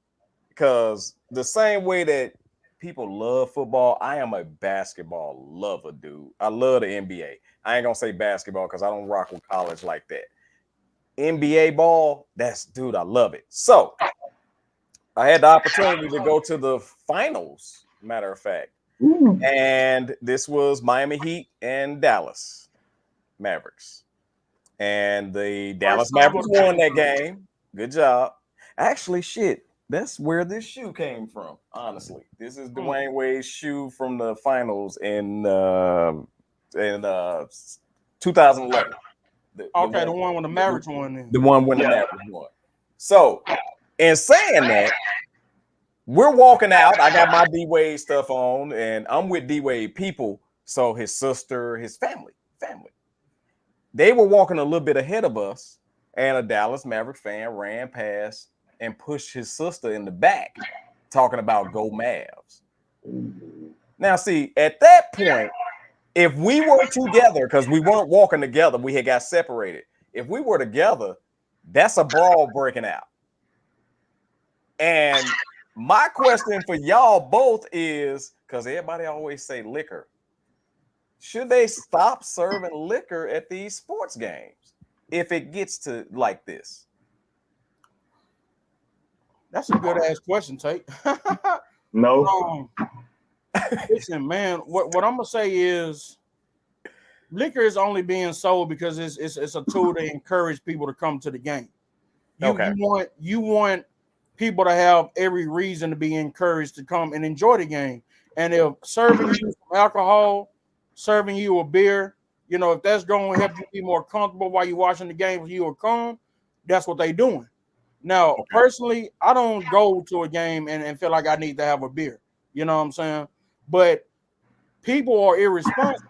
because the same way that people love football, I am a basketball lover, dude. I love the NBA. I ain't going to say basketball because I don't rock with college like that. NBA ball, dude, I love it. So I had the opportunity to go to the finals, matter of fact. And this was Miami Heat and Dallas Mavericks. And the Dallas Mavericks won that game. Good job. Actually, shit, that's where this shoe came from, honestly. This is Dwayne Wade's shoe from the finals in 2011. The one when the Mavericks won. The one when the Mavericks won. So, in saying that, we're walking out. I got my D-Wade stuff on, and I'm with D-Wade people. So his sister, his family. They were walking a little bit ahead of us, and a Dallas Mavericks fan ran past and pushed his sister in the back, talking about go Mavs. Now, see, at that point, if we were together, because we weren't walking together, we had got separated. If we were together, that's a brawl breaking out. And my question for y'all both is, because everybody always say liquor, should they stop serving liquor at these sports games if it gets to like this? That's a good ass question, Tate. No. Listen, man, what I'm gonna say is liquor is only being sold because it's a tool to encourage people to come to the game. You want people to have every reason to be encouraged to come and enjoy the game. And if serving you some alcohol, serving you a beer, if that's going to help you be more comfortable while you're watching the game, you will come, that's what they doing. Now, personally, I don't go to a game and feel like I need to have a beer. You know what I'm saying? But people are irresponsible.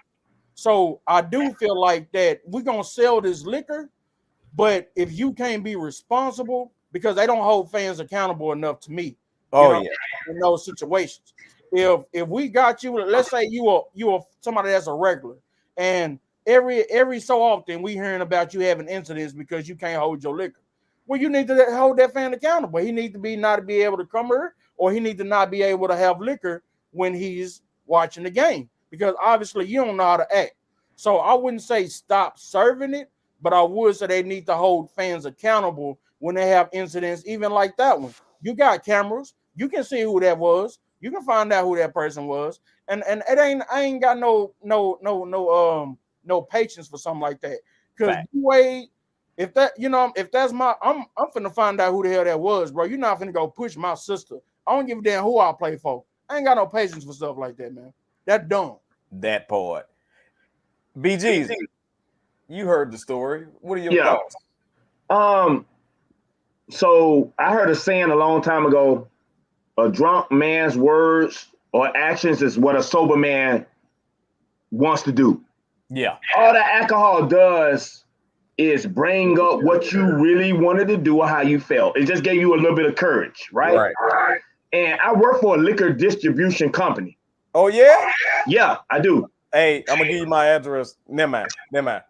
So I do feel like that we're going to sell this liquor, but if you can't be responsible, because they don't hold fans accountable enough to me. In those situations. If we got you, let's say you are somebody that's a regular, and every so often we hearing about you having incidents because you can't hold your liquor. Well, you need to hold that fan accountable. He needs to not be able to come here, or he needs to not be able to have liquor when he's watching the game, because obviously you don't know how to act. So I wouldn't say stop serving it, but I would say they need to hold fans accountable when they have incidents, even like that one. You got cameras. You can see who that was. You can find out who that person was. And I ain't got no patience for something like that. Because if that's I'm finna find out who the hell that was, bro. You're not finna go push my sister. I don't give a damn who I play for. I ain't got no patience for stuff like that, man. That's dumb. That part. BGezy, you heard the story. What are your thoughts? So I heard a saying a long time ago, a drunk man's words or actions is what a sober man wants to do. Yeah. All that alcohol does is bring up what you really wanted to do or how you felt. It just gave you a little bit of courage, right? And I work for a liquor distribution company. Oh, yeah? Yeah, I do. Hey, I'm going to give you my address. Never mind.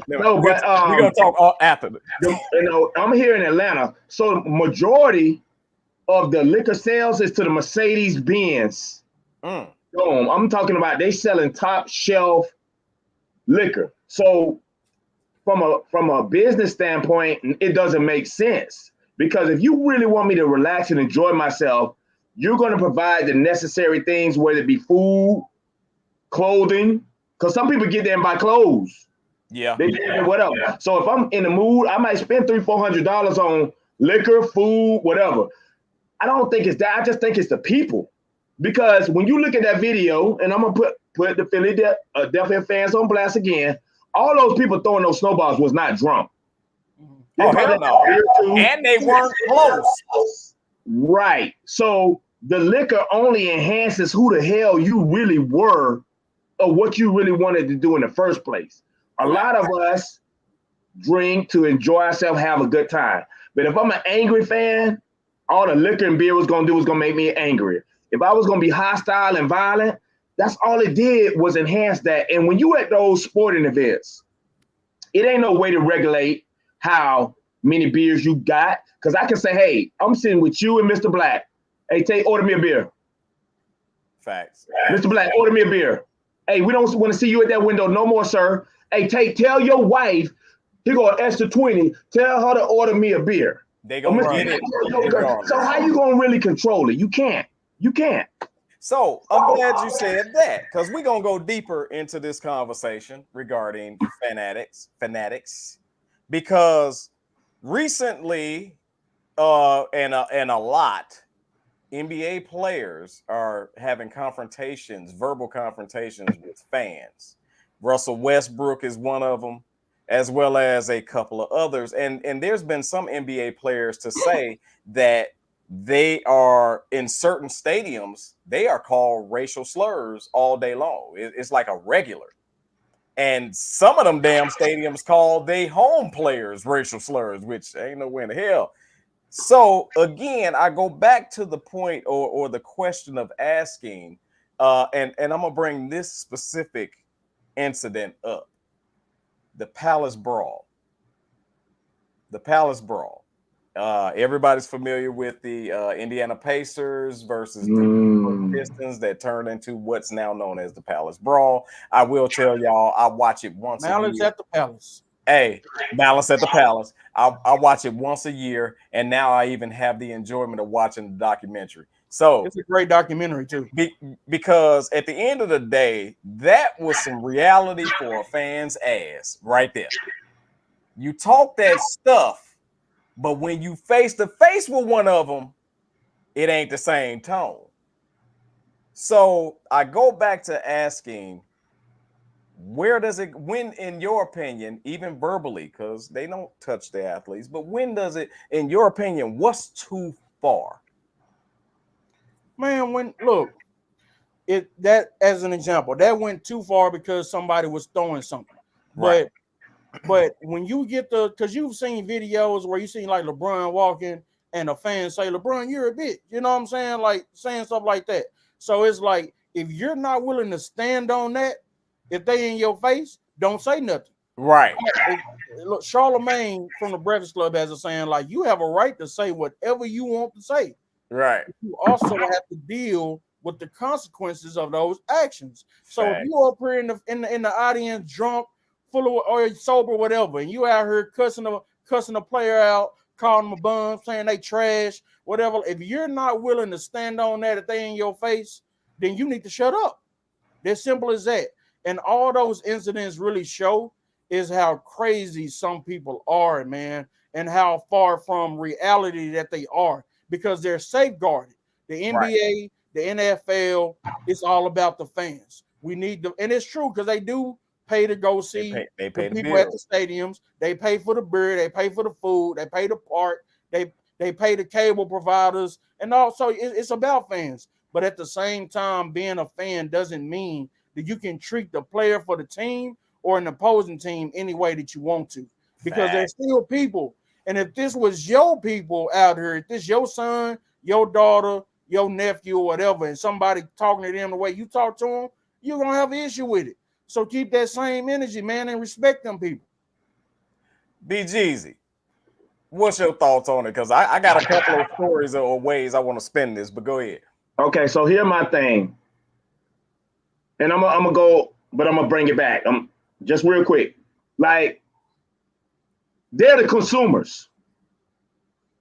No, but we're gonna talk all after. I'm here in Atlanta, so majority of the liquor sales is to the Mercedes Benz. I'm talking about they selling top shelf liquor. So from a business standpoint, it doesn't make sense, because if you really want me to relax and enjoy myself, you're going to provide the necessary things, whether it be food, clothing, because some people get there and buy clothes. Yeah. They whatever. So if I'm in the mood, I might spend $300-400 on liquor, food, whatever. I don't think it's that. I just think it's the people. Because when you look at that video, and I'm gonna put the Philadelphia fans on blast again, all those people throwing those snowballs was not drunk. Oh, hell no. And they weren't close. Right. So the liquor only enhances who the hell you really were or what you really wanted to do in the first place. A lot of us drink to enjoy ourselves, have a good time. But if I'm an angry fan, all the liquor and beer was going to do was going to make me angry. If I was going to be hostile and violent, that's all it did was enhance that. And when you at those sporting events, it ain't no way to regulate how many beers you got. Because I can say, hey, I'm sitting with you and Mr. Blaq. Hey, order me a beer. Facts. Mr. Blaq, order me a beer. Hey, we don't want to see you at that window no more, sir. Hey, tell your wife, here go an extra 20. Tell her to order me a beer. They gonna get it. So how you gonna really control it? You can't. You can't. So I'm glad you said that, because we're gonna go deeper into this conversation regarding fanatics, because recently, and a lot, NBA players are having verbal confrontations with fans. Russell Westbrook is one of them, as well as a couple of others. And there's been some NBA players to say that they are in certain stadiums, they are called racial slurs all day long. It's like a regular. And some of them damn stadiums call they home players racial slurs, which ain't nowhere in the hell. So again, I go back to the point or the question of asking, and I'm gonna bring this specific incident up. The Palace Brawl. Everybody's familiar with the Indiana Pacers versus the Pistons that turned into what's now known as the Palace Brawl. I will tell y'all, I watch it once a year. Malice at the Palace. Hey, Malice at the Palace. I watch it once a year, and now I even have the enjoyment of watching the documentary. So it's a great documentary too. Because at the end of the day, that was some reality for a fan's ass right there. You talk that stuff, but when you face to face with one of them, it ain't the same tone. So I go back to asking, where does it, when, in your opinion, even verbally, because they don't touch the athletes, but when does it, in your opinion, what's too far? Man, that as an example, that went too far because somebody was throwing something. Right. But when you get because you've seen videos where you see like LeBron walking and a fan say, LeBron, you're a bitch. You know what I'm saying? Like saying stuff like that. So it's like, if you're not willing to stand on that, if they in your face, don't say nothing. Right. Look, Charlemagne from the Breakfast Club has a saying like, you have a right to say whatever you want to say. Right. You also have to deal with the consequences of those actions. So Fact. if you up here in the audience drunk, full of or sober, whatever, and you out here cussing a player out, calling them a bum, saying they trash, whatever. If you're not willing to stand on that, if they in your face, then you need to shut up. As simple as that. And all those incidents really show is how crazy some people are, man, and how far from reality that they are, because they're safeguarded. The NBA, right. The NFL, it's all about the fans. We need them, and it's true because they do pay to go see they pay the people at the stadiums. They pay for the beer, they pay for the food, they pay the park, they pay the cable providers, and also it's about fans. But at the same time, being a fan doesn't mean that you can treat the player for the team or an opposing team any way that you want to, because there's still people. And if this was your people out here, if this your son, your daughter, your nephew, or whatever, and somebody talking to them the way you talk to them, you're going to have an issue with it. So keep that same energy, man, and respect them people. BGezy, what's your thoughts on it? Because I got a couple of stories or ways I want to spin this, but go ahead. Okay, so here's my thing. And I'm gonna go, but I'm gonna bring it back. Just real quick. Like, they're the consumers,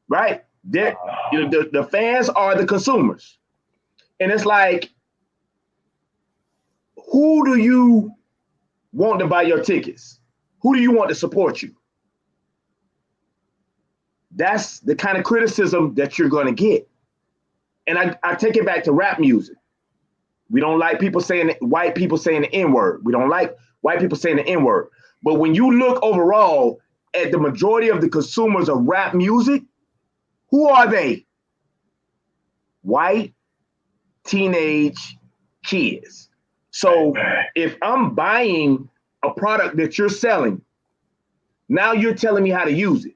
right? The fans are the consumers. And it's like, who do you want to buy your tickets? Who do you want to support you? That's the kind of criticism that you're going to get. And I take it back to rap music. We don't like people saying white people saying the N-word. We don't like white people saying the N-word. But when you look overall at the majority of the consumers of rap music, who are they? White teenage kids. So if I'm buying a product that you're selling, now you're telling me how to use it.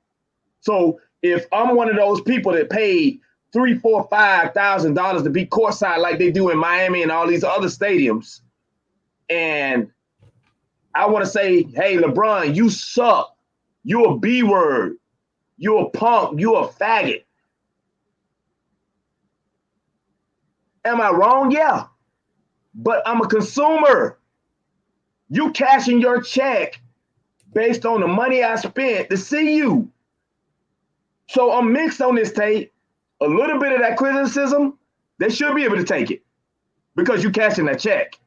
So if I'm one of those people that paid $3,000, $4,000, $5,000 to be courtside like they do in Miami and all these other stadiums, and I want to say, hey, LeBron, you suck. You a B-word. You a punk. You a faggot. Am I wrong? Yeah. But I'm a consumer. You cashing your check based on the money I spent to see you. So I'm mixed on this tape. A little bit of that criticism, they should be able to take it because you cashing that check.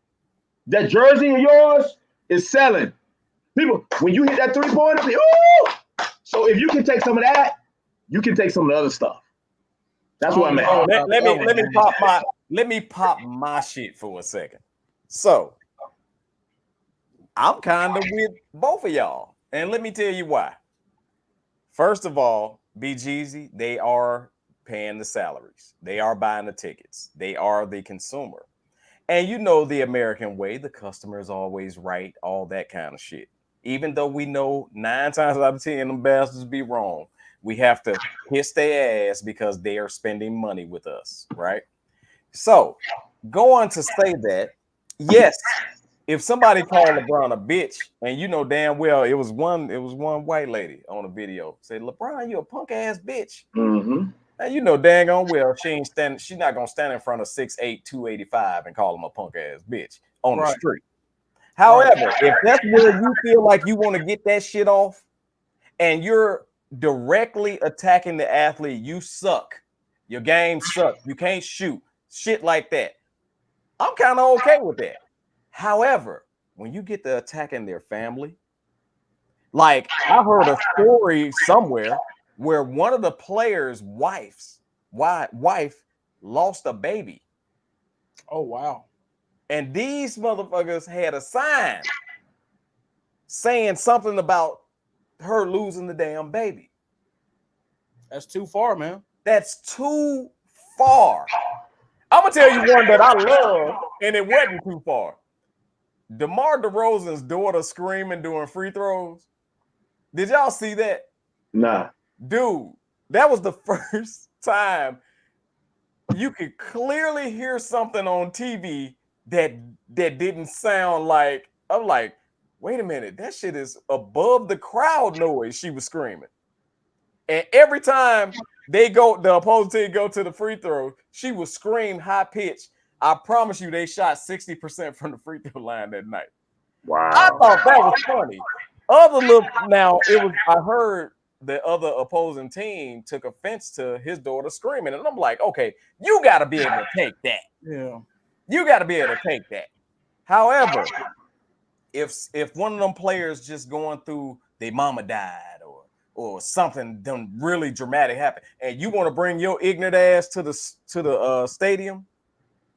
That jersey of yours is selling. People, when you hit that three-pointer, ooh! So if you can take some of that, you can take some of the other stuff. That's what I'm at. Let me pop my shit for a second. So I'm kind of with both of y'all, and let me tell you why. First of all, BGezy, they are paying the salaries. They are buying the tickets. They are the consumer. And you know the American way, the customer is always right, all that kind of shit. Even though we know 9 times out of 10 them bastards be wrong, we have to kiss their ass because they are spending money with us, right? So, going to say that, yes, if somebody called LeBron a bitch, and you know damn well it was one white lady on a video say, LeBron, you a punk ass bitch. Mm-hmm. And you know dang on well she's not gonna stand in front of 6'8", 285 and call him a punk ass bitch on the street. However, if that's where you feel like you want to get that shit off and you're directly attacking the athlete, you suck. Your game sucks. You can't shoot. Shit like that. I'm kind of okay with that. However, when you get to attacking their family, like I heard a story somewhere where one of the players' wife lost a baby. Oh, wow. And these motherfuckers had a sign saying something about her losing the damn baby. That's too far, man. That's too far. I'm going to tell you one that I love, and it wasn't too far. DeMar DeRozan's daughter screaming during free throws. Did y'all see that? Nah. Dude, that was the first time you could clearly hear something on TV that didn't sound like, I'm like, wait a minute, that shit is above the crowd noise she was screaming. And every time the opposing team go to the free throw, she would scream high pitch. I promise you they shot 60% from the free throw line that night. Wow. I thought that was funny. I heard the other opposing team took offense to his daughter screaming. And I'm like, okay, you got to be able to take that. Yeah. You got to be able to take that. However, if one of them players just going through their mama died or something done really dramatic happened, and you want to bring your ignorant ass to the stadium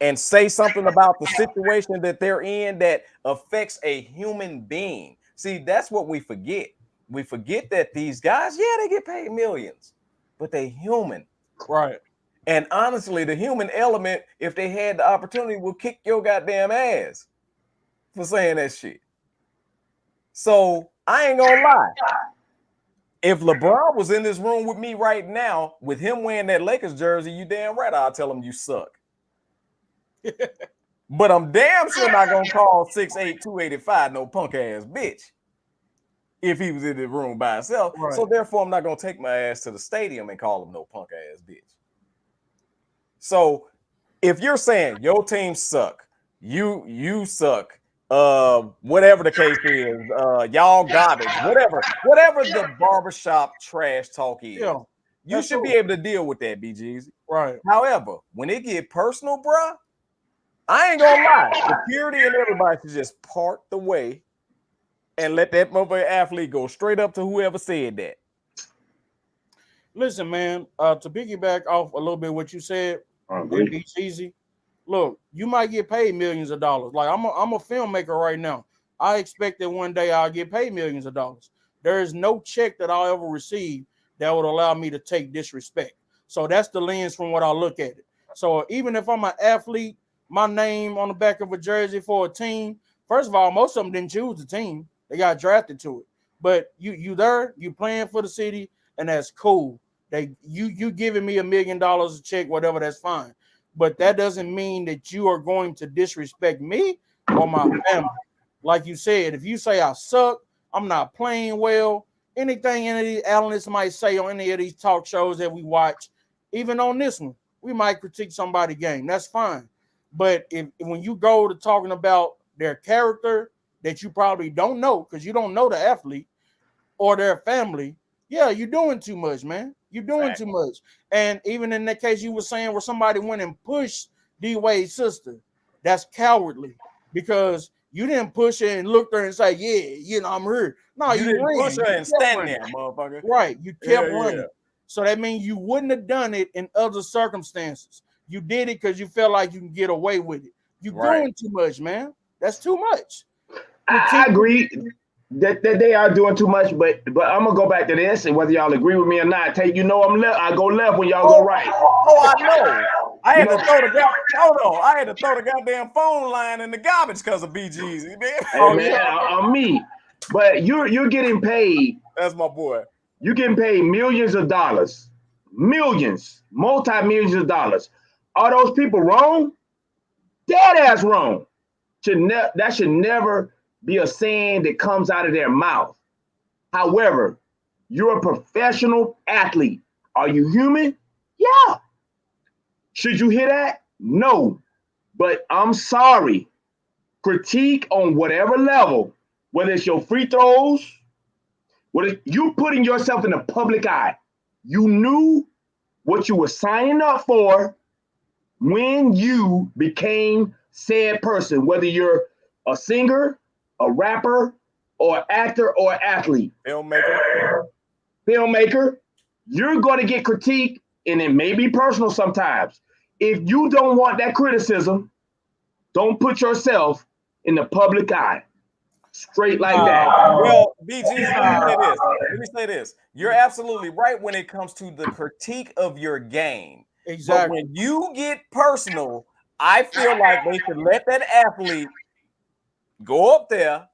and say something about the situation that they're in that affects a human being. See, that's what we forget. We forget that these guys, yeah, they get paid millions, but they human. Right. And honestly, the human element, if they had the opportunity, will kick your goddamn ass for saying that shit. So I ain't gonna lie. If LeBron was in this room with me right now, with him wearing that Lakers jersey, you damn right I'll tell him you suck. But I'm damn sure not gonna call 6'8", 285 no punk ass bitch if he was in the room by himself. Right. So therefore, I'm not gonna take my ass to the stadium and call him no punk ass bitch. So if you're saying your team suck, you suck, whatever the case is, y'all garbage, whatever the barbershop trash talk is, Yeah, you should be able to deal with that, BGezy. Right. However, when it get personal, bruh, I ain't gonna lie. Security and everybody should just part the way and let that motherfucking athlete go straight up to whoever said that. Listen, man. To piggyback off a little bit what you said, BGezy. Look, you might get paid millions of dollars. Like I'm a filmmaker right now. I expect that one day I'll get paid millions of dollars. There is no check that I'll ever receive that would allow me to take disrespect. So that's the lens from what I look at it. So even if I'm an athlete, my name on the back of a jersey for a team, first of all, most of them didn't choose the team. They got drafted to it. But you there, you playing for the city, and that's cool. You giving me $1 million a check, whatever, that's fine. But that doesn't mean that you are going to disrespect me or my family. Like you said, if you say I suck, I'm not playing well, anything any of these analysts might say on any of these talk shows that we watch, even on this one, we might critique somebody's game. That's fine. But when you go to talking about their character that you probably don't know because you don't know the athlete or their family, yeah, you're doing too much, man. You're doing too much. And even in that case you were saying where somebody went and pushed D-Wade's sister, that's cowardly because you didn't push her and look there and say, yeah, you know, I'm here. No, you didn't ran. push her and stand there, motherfucker. Right. You kept running. Yeah. So that means you wouldn't have done it in other circumstances. You did it because you felt like you can get away with it. You're doing too much, man. That's too much. I agree that they are doing too much, but I'm gonna go back to this, and whether y'all agree with me or not, I'm left. I go left when y'all go right. Oh, I know. I had to throw the goddamn phone line in the garbage because of BGezy, man. Hey, man, I'm me. But you're getting paid. That's my boy. You're getting paid millions of dollars, multi-millions of dollars. Are those people wrong? Dead ass wrong. That should never be a saying that comes out of their mouth. However, you're a professional athlete. Are you human? Yeah. Should you hear that? No. But I'm sorry. Critique on whatever level, whether it's your free throws, whether you putting yourself in the public eye. You knew what you were signing up for when you became said person, whether you're a singer, a rapper, or actor or athlete. Filmmaker, you're going to get critique, and it may be personal sometimes. If you don't want that criticism, don't put yourself in the public eye. Straight like that. Well, BG, let me say this. You're absolutely right when it comes to the critique of your game. Exactly. But when you get personal, I feel like they should let that athlete go up there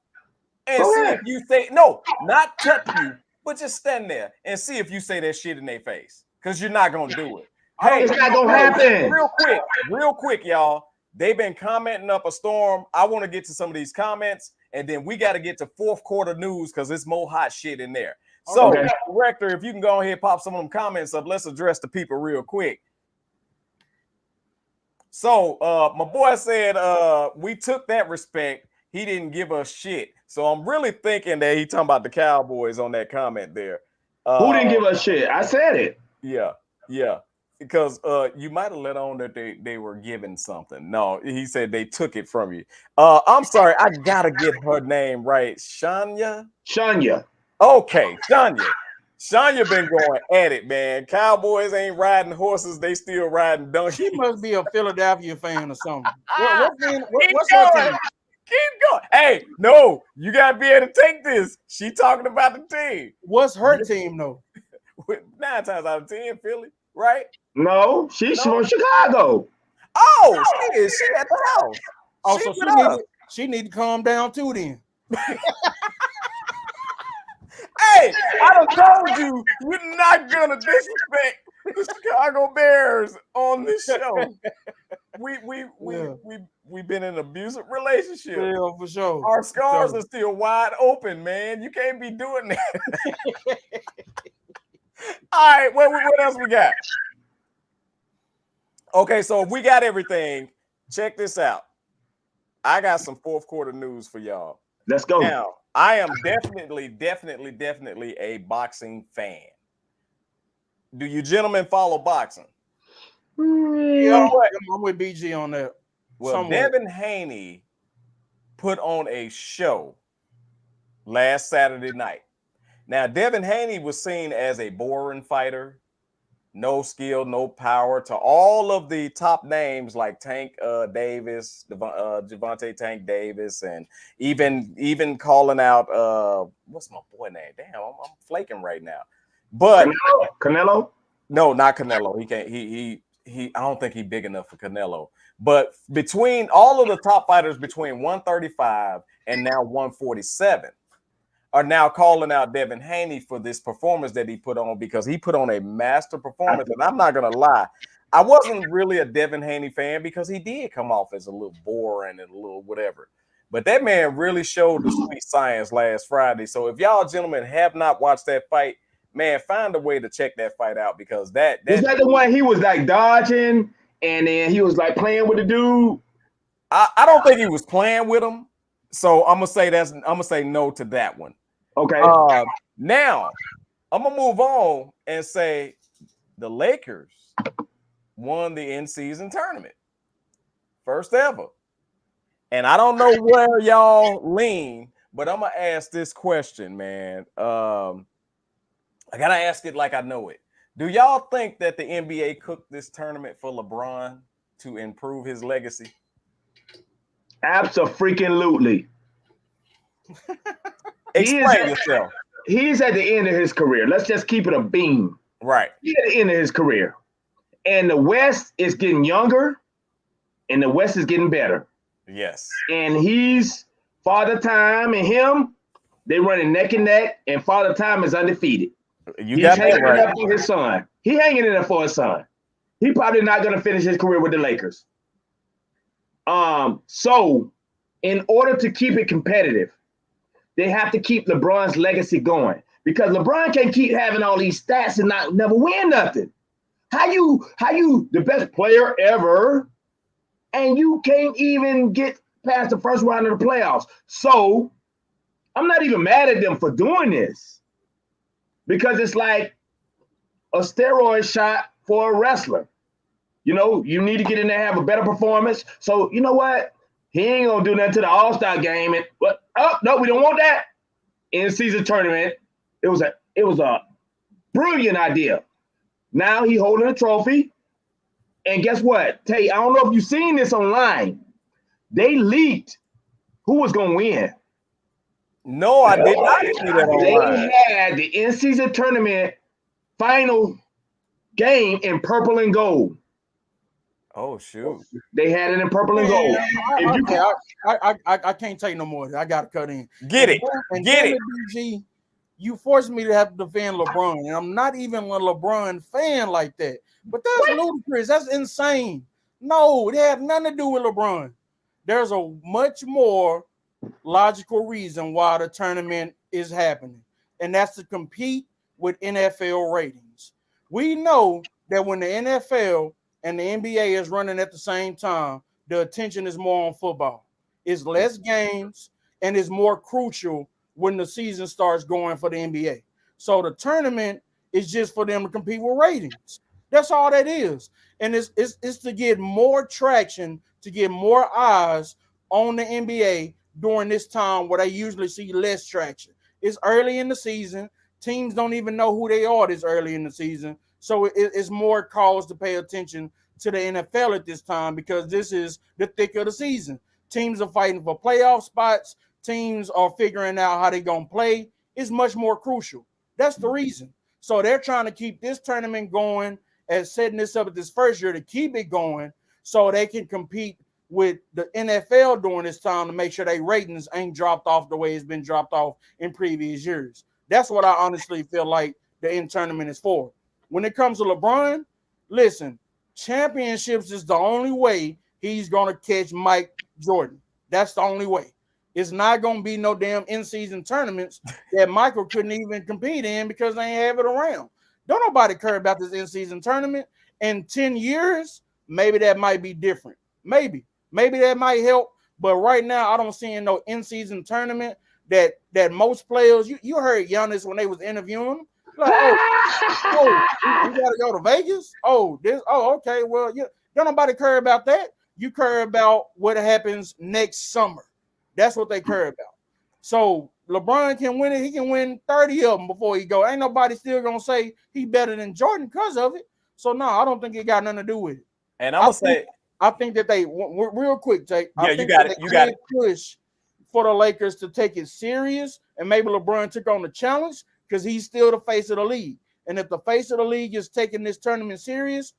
and see if you say, no, not touch you, but just stand there and see if you say that shit in their face. Because you're not going to do it. Hey, it's not going to happen. Real quick, y'all. They've been commenting up a storm. I want to get to some of these comments, and then we got to get to fourth quarter news because it's more hot shit in there. So, Director, if you can go ahead and pop some of them comments up, let's address the people real quick. So, my boy said we took that respect. He didn't give us shit. So I'm really thinking that he talking about the Cowboys on that comment there. Who didn't give us shit? I said it. Yeah. Because you might have let on that they were given something. No, he said they took it from you. I'm sorry, I gotta get her name right. Shania. Okay, Shania. Shania been going at it, man. Cowboys ain't riding horses; they still riding donkeys. She must be a Philadelphia fan or something. What's her team? Keep going. Hey, no, you gotta be able to take this. She talking about the team. What's her team though? 9 times out of 10, Philly, right? No, she's from Chicago. Oh, she is. She at the house. Oh, so she need to calm down too then. Hey, I done told you we're not gonna disrespect the Chicago Bears on this show. We've been in an abusive relationship. Yeah, for sure. Our scars are still wide open, man. You can't be doing that. All right, what else we got? Okay, so if we got everything, check this out. I got some fourth quarter news for y'all. Let's go. Now, I am definitely a boxing fan. Do you gentlemen follow boxing? Yeah, I'm with BG on that. Well, Devin Haney put on a show last Saturday night. Now, Devin Haney was seen as a boring fighter. no skill, no power to all of the top names like Tank Davis, Javante Tank Davis, and even calling out what's my boy name? Damn, I'm flaking right now. But Canelo? No, not Canelo. He can't. He. I don't think he's big enough for Canelo. But between all of the top fighters between 135 and now 147 are now calling out Devin Haney for this performance that he put on, because he put on a master performance. And I'm not gonna lie, I wasn't really a Devin Haney fan because he did come off as a little boring and a little whatever. But that man really showed the sweet science last Friday. So if y'all gentlemen have not watched that fight, man, find a way to check that fight out, because that is that the one he was like dodging and then he was like playing with the dude? I don't think he was playing with him. So I'm gonna say no to that one. Okay. Now I'm gonna move on and say the Lakers won the in-season tournament, first ever. And I don't know where y'all lean, but I'm gonna ask this question, man. I gotta ask it like I know it. Do y'all think that the NBA cooked this tournament for LeBron to improve his legacy? Abso-freaking-lutely. Explain yourself. He's at the end of his career. Let's just keep it a beam. Right. He's at the end of his career. And the West is getting younger, and the West is getting better. Yes. And he's Father Time and him, they running neck and neck, and Father Time is undefeated. He's hanging it up for his son. He's hanging it up for his son. He probably not going to finish his career with the Lakers. So in order to keep it competitive, they have to keep LeBron's legacy going, because LeBron can't keep having all these stats and never win nothing. How you the best player ever, and you can't even get past the first round of the playoffs? So I'm not even mad at them for doing this, because it's like a steroid shot for a wrestler. You know, you need to get in there, have a better performance. So you know what? He ain't gonna do nothing to the All-Star game. And no, we don't want that. In-season tournament. It was a brilliant idea. Now he holding a trophy. And guess what? Tay, I don't know if you've seen this online. They leaked who was gonna win. No, I did not see that online. They had the in-season tournament final game in purple and gold. Oh shoot! They had it in purple and gold. I can't take no more. I gotta cut in. Get it. BG, you forced me to have to defend LeBron, and I'm not even a LeBron fan like that. But that's ludicrous. That's insane. No, it had nothing to do with LeBron. There's a much more logical reason why the tournament is happening, and that's to compete with NFL ratings. We know that when the NFL and the NBA is running at the same time, the attention is more on football. It's less games, and it's more crucial when the season starts going for the NBA. So the tournament is just for them to compete with ratings. That's all that is. And it's to get more traction, to get more eyes on the NBA during this time where they usually see less traction. It's early in the season. Teams don't even know who they are this early in the season. So it's more cause to pay attention to the NFL at this time, because this is the thick of the season. Teams are fighting for playoff spots. Teams are figuring out how they're going to play. It's much more crucial. That's the reason. So they're trying to keep this tournament going and setting this up at this first year to keep it going so they can compete with the NFL during this time to make sure their ratings ain't dropped off the way it's been dropped off in previous years. That's what I honestly feel like the in tournament is for. When it comes to LeBron, listen, championships is the only way he's going to catch Mike Jordan. That's the only way. It's not going to be no damn in-season tournaments that Michael couldn't even compete in because they ain't have it around. Don't nobody care about this in-season tournament. In 10 years, maybe that might be different. Maybe that might help. But right now, I don't see no in-season tournament that most players, you heard Giannis when they was interviewing him. Like, you gotta go to Vegas? Okay. Well, don't nobody care about that. You care about what happens next summer. That's what they care about. So LeBron can win it. He can win 30 of them before he go. Ain't nobody still gonna say he better than Jordan because of it. So no, I don't think it got nothing to do with it. And I'm gonna say, I think that they real quick, Jake. Yeah, I think you got that it. they You got did push for the Lakers to take it serious, and maybe LeBron took on the challenge because he's still the face of the league. And if the face of the league is taking this tournament serious,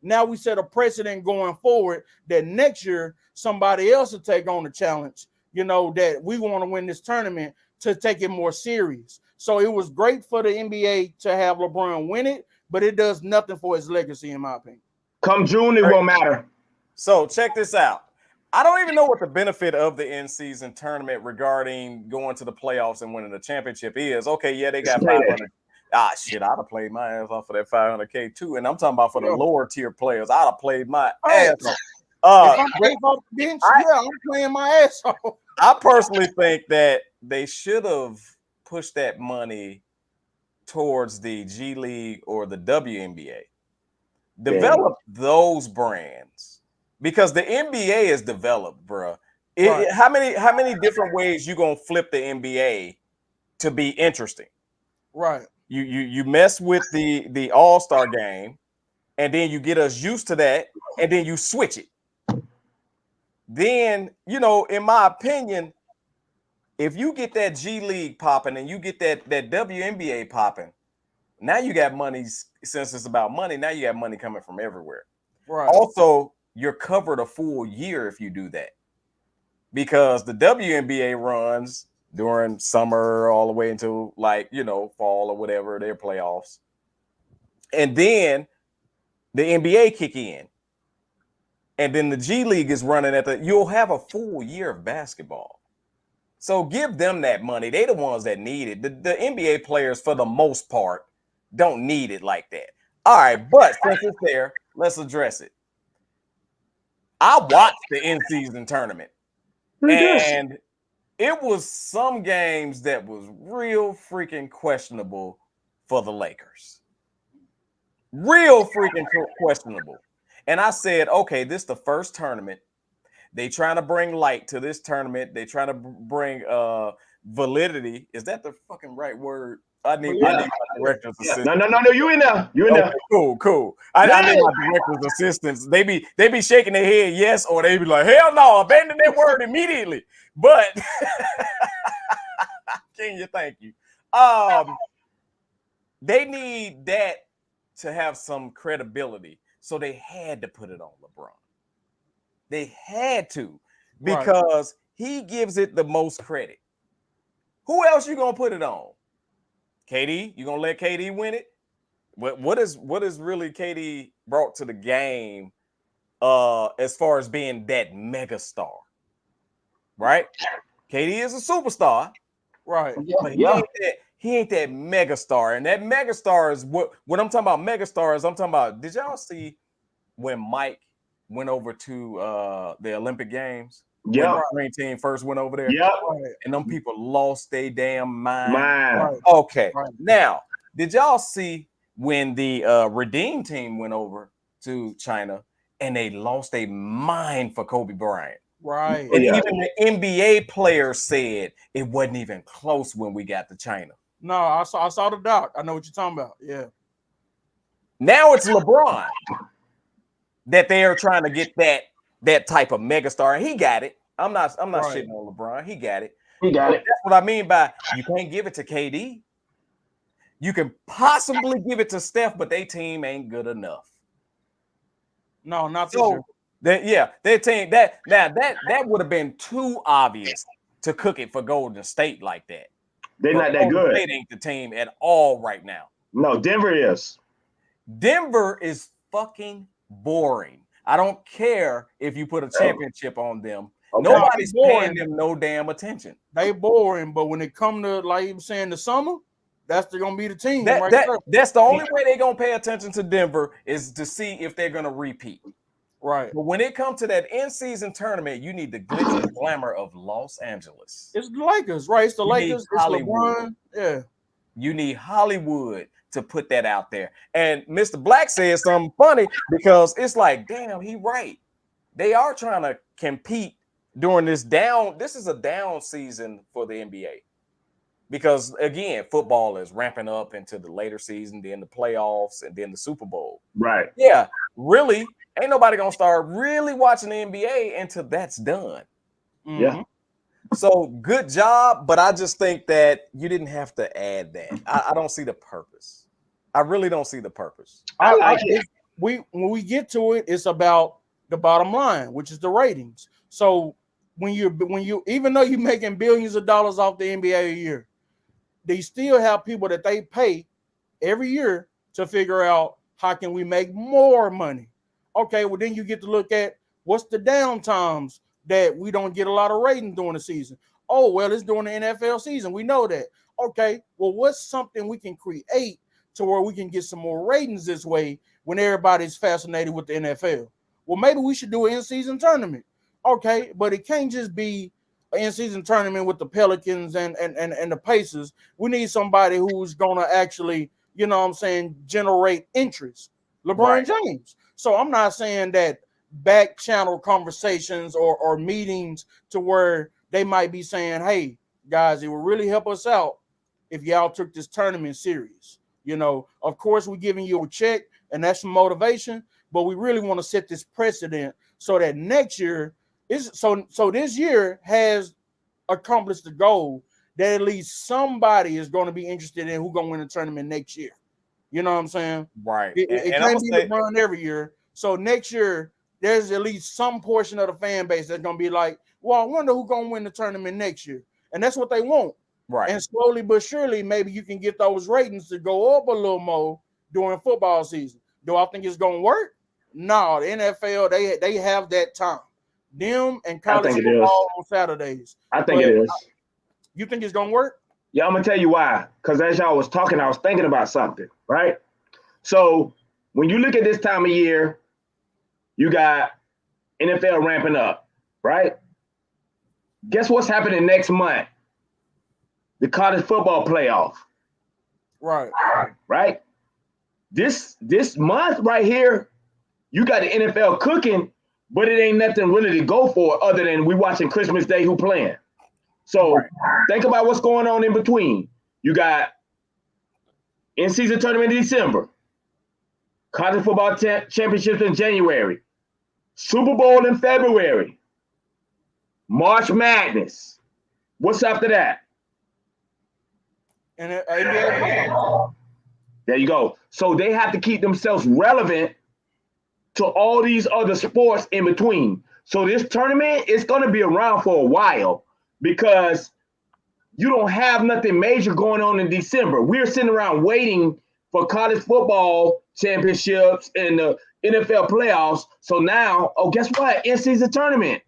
now we set a precedent going forward that next year somebody else will take on the challenge. You know, that we want to win this tournament to take it more serious. So it was great for the NBA to have LeBron win it, but it does nothing for his legacy, in my opinion. Come June, it won't matter. So check this out. I don't even know what the benefit of the in-season tournament regarding going to the playoffs and winning the championship is. Okay, yeah, they got 500. Shit, I'd have played my ass off for that 500K too. And I'm talking about for the lower tier players. I'd have played my ass off. If I'm off the bench, I'm playing my ass off. I personally think that they should have pushed that money towards the G League or the WNBA. Develop those brands because the NBA is developed, bro. Right. How many different ways you gonna flip the NBA to be interesting? Right. You mess with the All-Star game, and then you get us used to that, and then you switch it. Then, you know, in my opinion, if you get that G League popping and you get that WNBA popping, now you got money. Since it's about money, now you got money coming from everywhere. Right. Also, you're covered a full year if you do that, because the WNBA runs during summer all the way until, like, you know, fall or whatever, their playoffs, and then the NBA kick in, and then the G League is running you'll have a full year of basketball. So give them that money. They the ones that need it. The NBA players, for the most part, don't need it like that. All right, but since it's there, let's address it. I watched the in-season tournament, and it was some games that was real freaking questionable for the Lakers. Real freaking questionable. And I said, okay, this is the first tournament. They trying to bring light to this tournament. They trying to bring validity. Is that the fucking right word? I need my director's assistant. No, you in there. You in there. Cool. I need my director's assistants. They be shaking their head yes, or they be like, hell no, abandon that word immediately. But thank you. They need that to have some credibility. So they had to put it on LeBron. They had to, because he gives it the most credit. Who else you gonna put it on? KD? You gonna let KD win it? What is really KD brought to the game as far as being that mega star? Right? KD is a superstar. Right. But he ain't that mega star. And that mega star is what I'm talking about. Mega stars, I'm talking about. Did y'all see when Mike went over to the Olympic Games? Yeah. When the Green team first went over there. Yeah. And them people lost their damn mind. Right. Okay. Right. Now, did y'all see when the Redeem team went over to China and they lost their mind for Kobe Bryant? Right. And even the NBA players said it wasn't even close when we got to China. No, I saw the doc. I know what you're talking about. Yeah. Now it's LeBron that they are trying to get that type of megastar, and he got it. I'm not shitting on LeBron. He got it. That's what I mean by you can't give it to KD. You can possibly give it to Steph, but their team ain't good enough. No, not this year. Their team that would have been too obvious to cook it for Golden State like that. They're not that good. State ain't the team at all right now. No, Denver is. Denver is fucking boring. I don't care if you put a championship on them. Okay. Nobody's paying them no damn attention. They boring, but when it come to, like you were saying, the summer, that's gonna be the team. That's the only way they're gonna pay attention to Denver is to see if they're gonna repeat. Right. But when it comes to that in-season tournament, you need the glitz and glamour of Los Angeles. It's the Lakers, right? It's the Lakers. It's LeBron. Yeah. You need Hollywood to put that out there. And Mr. Blaq said something funny because it's like, damn, he right. They are trying to compete during this down. This is a down season for the NBA because again, football is ramping up into the later season, then the playoffs, and then the Super Bowl. Right. Yeah, really, ain't nobody gonna start really watching the NBA until that's done. Yeah. So good job, but I just think that you didn't have to add that. I don't see the purpose. I really don't see the purpose. I like it. When we get to it, it's about the bottom line, which is the ratings. So when you even though you're making billions of dollars off the NBA a year, they still have people that they pay every year to figure out how can we make more money. Okay, well then you get to look at what's the downtimes that we don't get a lot of ratings during the season. Oh, well, it's during the NFL season. We know that. Okay, well, what's something we can create to where we can get some more ratings this way when everybody's fascinated with the NFL? Well, maybe we should do an in-season tournament. Okay, but it can't just be an in-season tournament with the Pelicans and the Pacers. We need somebody who's going to actually, you know what I'm saying, generate interest. LeBron James. So I'm not saying that back channel conversations or meetings to where they might be saying, hey, guys, it would really help us out if y'all took this tournament serious. You know, of course, we're giving you a check and that's some motivation, but we really want to set this precedent so that next year is so this year has accomplished the goal that at least somebody is going to be interested in who's going to win the tournament next year. You know what I'm saying? Right. It can't be LeBron every year. So next year, there's at least some portion of the fan base that's going to be like, well, I wonder who's going to win the tournament next year. And that's what they want. Right. And slowly but surely, maybe you can get those ratings to go up a little more during football season. Do I think it's going to work? No, the NFL, they have that time. Them and college football on Saturdays. I think it is. You think it's going to work? Yeah, I'm going to tell you why. Because as y'all was talking, I was thinking about something, right? So when you look at this time of year, you got NFL ramping up, right? Guess what's happening next month? The college football playoff. Right. Right? This month right here, you got the NFL cooking, but it ain't nothing really to go for other than we watching Christmas Day who playing. So think about what's going on in between. You got in-season tournament in December, college football championships in January, Super Bowl in February, March Madness. What's after that? And NBA. There you go. So they have to keep themselves relevant to all these other sports in between. So this tournament is going to be around for a while because you don't have nothing major going on in December. We're sitting around waiting for college football championships and the NFL playoffs. So now, oh, guess what? In-season tournament.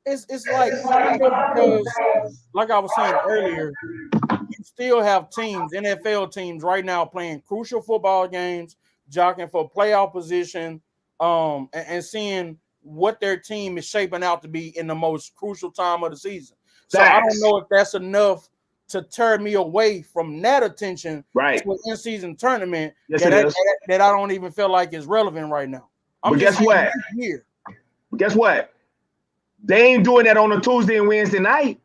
It's like because, like I was saying earlier, you still have teams, NFL teams right now playing crucial football games, jockeying for playoff position, and seeing what their team is shaping out to be in the most crucial time of the season. So I don't know if that's enough to tear me away from that attention to an in-season tournament that I don't even feel like is relevant right now. But guess what? Guess what? They ain't doing that on a Tuesday and Wednesday night.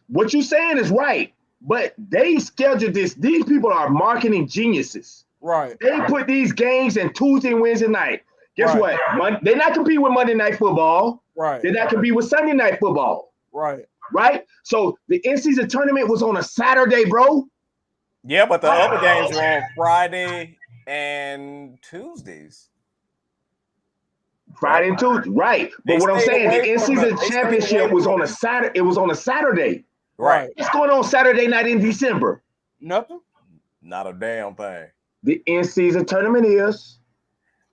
What you're saying is right, but they scheduled this. These people are marketing geniuses. Right. They put these games in Tuesday and Wednesday night. Guess what? They're not competing with Monday Night Football. Right. They're not competing with Sunday Night Football. Right. Right? So the in-season tournament was on a Saturday, bro. Yeah, but the other games were on Friday and Tuesdays. Friday and Tuesday, right? But what I'm saying, the in-season championship was on a Saturday. It was on a Saturday. Right. What's going on Saturday night in December? Nothing. Not a damn thing. The in-season tournament is.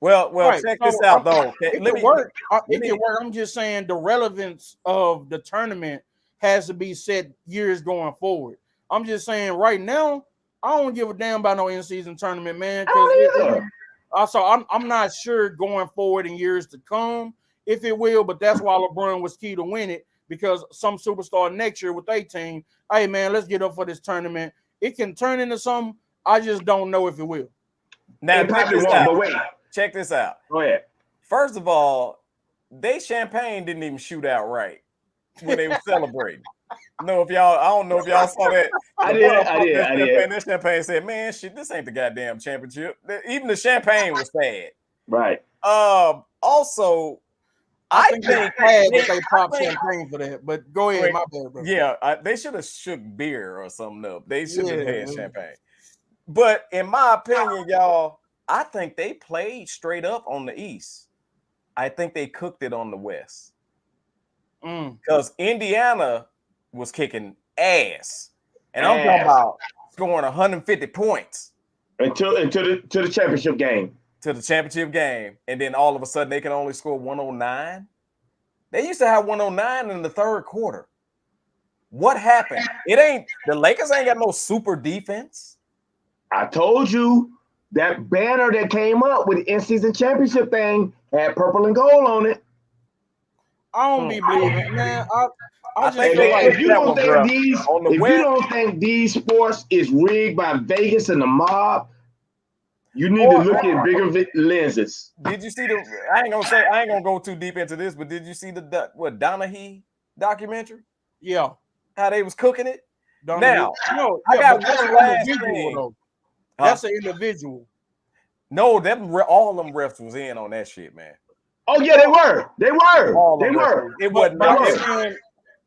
Well, check this out though. It can work. It can work. I'm just saying the relevance of the tournament has to be set years going forward. I'm just saying right now, I don't give a damn about no in-season tournament, man. So I'm not sure going forward in years to come if it will, but that's why LeBron was key to win it, because some superstar next year with their team, hey man, let's get up for this tournament. It can turn into something. I just don't know if it will. Now check this out. Go ahead. First of all, they champagne didn't even shoot out right when they were celebrating. No, if y'all, I don't know if y'all saw that. I The did, brother I popped did, that I champagne. did. That champagne said, "Man, shit, this ain't the goddamn championship." Even the champagne was sad. Right. Also, I I think think it's sad that they I pop think- champagne for that. But go ahead, Wait, my bad, bro. yeah, they should have shook beer or something up. They should have Yeah, had man. champagne. But in my opinion, y'all, I think they played straight up on the East. I think they cooked it on the West. Because Indiana was kicking ass. And I'm talking about scoring 150 points. Until the championship game. To the championship game. And then all of a sudden they can only score 109. They used to have 109 in the third quarter. What happened? The Lakers ain't got no super defense. I told you that banner that came up with the in-season championship thing had purple and gold on it. I don't be believing, man. I just think feel they like If you that don't one, think bro. these, On the if West- you don't think these sports is rigged by Vegas and the mob, you need to look at bigger lenses. Did you see I ain't gonna go too deep into this, but did you see the Donahue documentary? yeah. How they was cooking it? Don't Now, no, I got but that's one an last individual, thing. though. Huh? That's an individual. No, all them refs was in on that shit, man. Oh yeah, they were. They All were. They them were. refs. It But wasn't. I'm It- saying,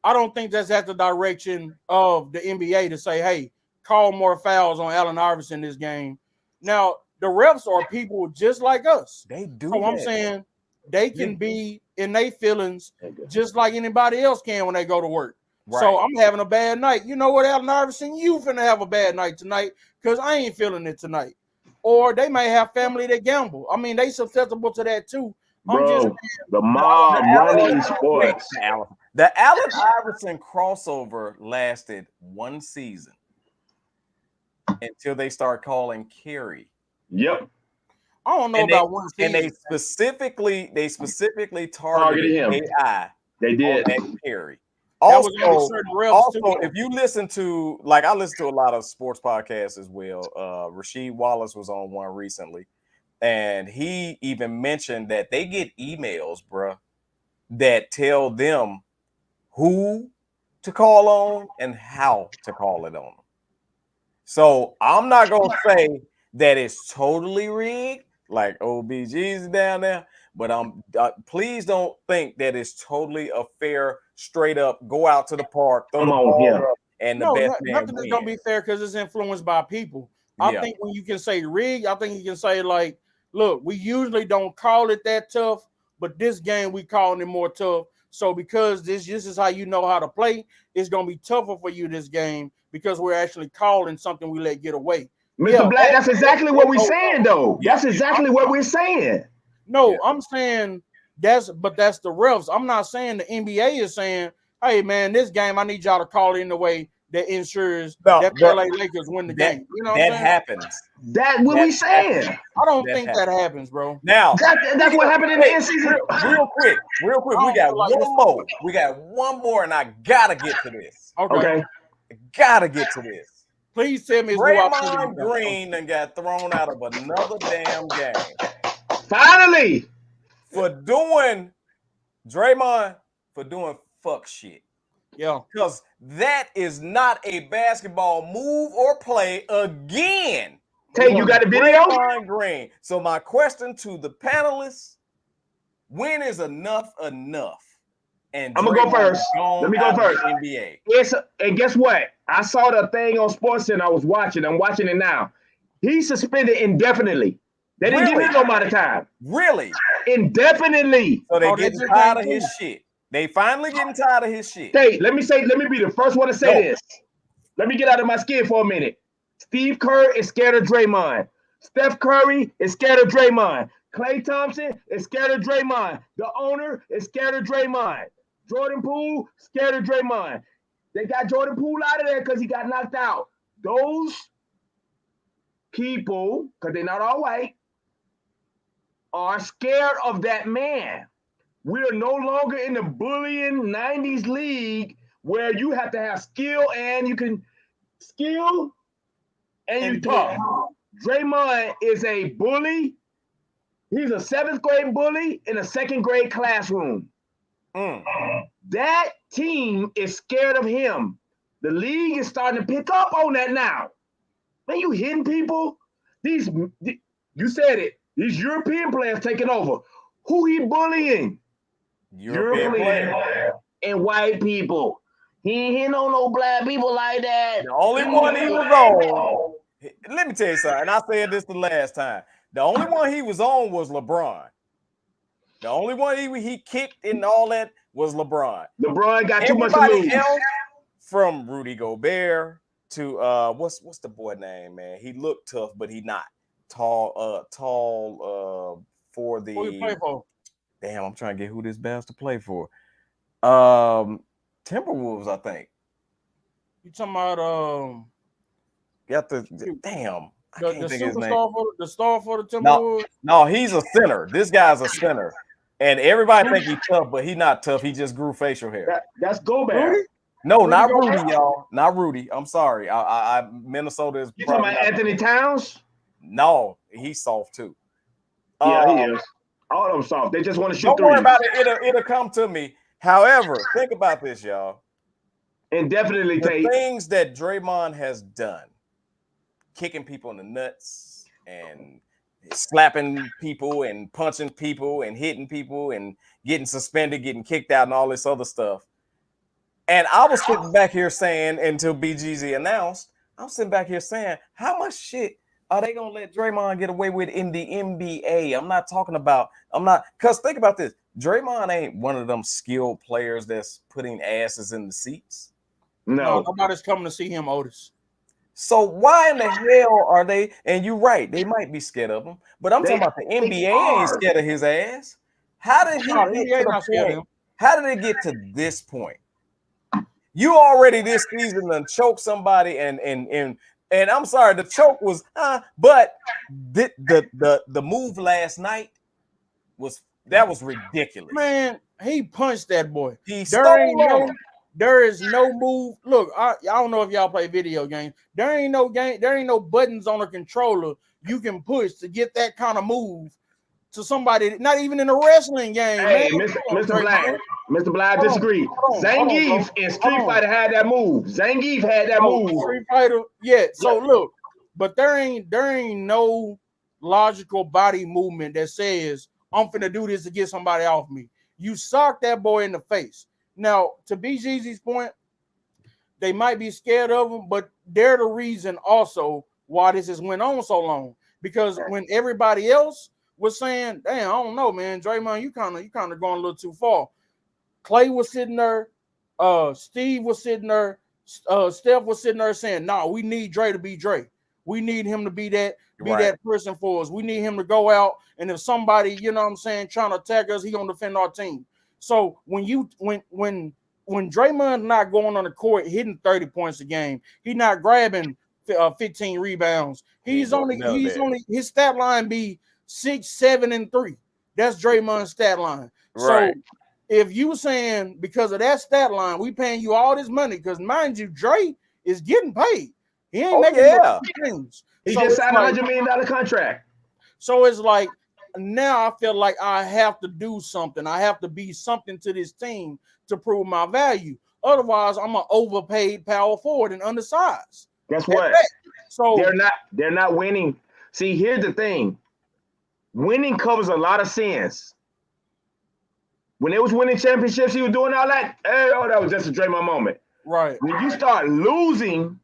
I don't think that's at the direction of the NBA to say, hey, call more fouls on Allen Iverson this game. Now, the refs are people just like us. They do. So I'm that. saying they can be in their feelings just like anybody else can when they go to work. Right. So I'm having a bad night. You know what, Allen Iverson? You finna have a bad night tonight because I ain't feeling it tonight. Or they may have family that gamble. I mean, they susceptible to that too. Bro, the mob running sports. The Allen Iverson crossover lasted one season until they start calling Kerry. Yep. I don't know about one season. And they specifically targeted him. AI. They did. On that Kerry. That was only certain refs too. If you listen to, like, I listen to a lot of sports podcasts as well. Rasheed Wallace was on one recently, and he even mentioned that they get emails, bruh, that tell them who to call on and how to call it on them. So I'm not gonna say that it's totally rigged, like BGezy down there, but please don't think that it's totally a fair, straight up go out to the park, throw the ball up, and the best man nothing is gonna wins. be fair because it's influenced by people. I think when you can say rigged, I think you can say like, look, we usually don't call it that tough, but this game we calling it more tough. So because this is how you know how to play, it's gonna be tougher for you this game because we're actually calling something we let get away. Mr. Blaq, that's exactly what we're saying, though. That's exactly what we're saying. No, I'm saying that's the refs. I'm not saying the NBA is saying, hey man, this game I need y'all to call it in the way that ensures that the LA Lakers win the game. You know what I'm saying? Happens. That's what we saying. I don't think that happens, bro. Now that's what happened in the in-season. Real quick. We got one more. We got one more, and I gotta get to this. Okay. I gotta get to this. Please tell me Draymond Green done got thrown out of another damn game. Finally. For doing fuck shit. Yeah. Because that is not a basketball move or play again. Hey, you got the video? Draymond Green. So my question to the panelists, when is enough enough? And I'm gonna go first. Let me go first. NBA. And guess what? I saw the thing on SportsCenter. I was watching. I'm watching it now. He's suspended indefinitely. They didn't give him no amount of time. Really? Indefinitely. So they getting tired of his shit. They finally getting tired of his shit. Hey, let me be the first one to say this. Let me get out of my skin for a minute. Steve Kerr is scared of Draymond. Steph Curry is scared of Draymond. Klay Thompson is scared of Draymond. The owner is scared of Draymond. Jordan Poole scared of Draymond. They got Jordan Poole out of there because he got knocked out. Those people, because they're not all white, are scared of that man. We are no longer in the bullying 90s league where you have to have skill and you talk. Draymond is a bully. He's a 7th grade bully in a 2nd grade classroom. That team is scared of him. The league is starting to pick up on that now. Man, you hitting people? You said it. These European players taking over. Who he bullying? European player. And white people. He ain't hitting on no black people like that. The only one he was on. Let me tell you something. And I said this the last time. The only one he was on was LeBron. The only one he kicked and all that was LeBron. LeBron got too much to Everybody lose. else, from Rudy Gobert to what's the boy name, man? He looked tough, but he not tall. For the Who you play for? damn, I'm trying to get who this bastard play for. Timberwolves, I think. You talking about Got the damn. I the can't think of his name. the star for the Timberwolves? No, he's a center. This guy's a center. And everybody think he's tough, but he's not tough. He just grew facial hair. That's Gobert. Rudy? No, not Gobert? Rudy, y'all. Not Rudy. I'm sorry. I Minnesota is. You talking about Anthony Towns? No, he's soft too. Yeah, he is. All of them soft. They just want to shoot Don't threes. worry about it. It'll come to me. However, think about this, y'all. And definitely The take. things that Draymond has done, kicking people in the nuts and slapping people and punching people and hitting people and getting suspended, getting kicked out and all this other stuff. And I was sitting back here saying, until BGezy announced, I'm sitting back here saying, how much shit are they going to let Draymond get away with in the NBA? Because think about this. Draymond ain't one of them skilled players that's putting asses in the seats. No, No. nobody's coming to see him, Otis. So why in the hell are they? And you're right, they might be scared of him, but I'm talking about the NBA ain't scared of his ass. How did he No, get NBA to not the scared of point? him. How did it get to this point? You already this season done choke somebody, and I'm sorry, the choke was but the move last night was ridiculous. Man, he punched that boy. He There is no move. Look, I don't know if y'all play video games. There ain't no buttons on a controller you can push to get that kind of move to somebody, not even in a wrestling game. Hey, man. Mr. Blaq. Mr. Blaq, I disagree. Zangief in Street Fighter had that move. Zangief had that move. Street Fighter, yeah. So look, but there ain't no logical body movement that says I'm finna do this to get somebody off me. You sock that boy in the face. Now, to BGezy's point, they might be scared of him, but they're the reason also why this has went on so long. Because when everybody else was saying, "Damn, I don't know, man, Draymond, you kind of going a little too far." Clay was sitting there, Steve was sitting there, Steph was sitting there saying, "No, we need Dre to be Dre. We need him to be that person for us. We need him to go out, and if somebody, you know what I'm saying, trying to attack us, he gonna defend our team." So when Draymond's not going on the court hitting 30 points a game, he's not grabbing 15 rebounds. His stat line be 6, 7, and 3. That's Draymond's stat line. Right. So if you saying because of that stat line, we paying you all this money, because mind you, Dre is getting paid. He ain't making no things. He just signed a $100 million contract. So it's like, now I feel like I have to do something. I have to be something to this team to prove my value. Otherwise, I'm an overpaid power forward and undersized. Guess what? So they're not winning. See, here's the thing. Winning covers a lot of sins. When they was winning championships, he was doing all that. That was just a Draymond moment. Right. When you start losing,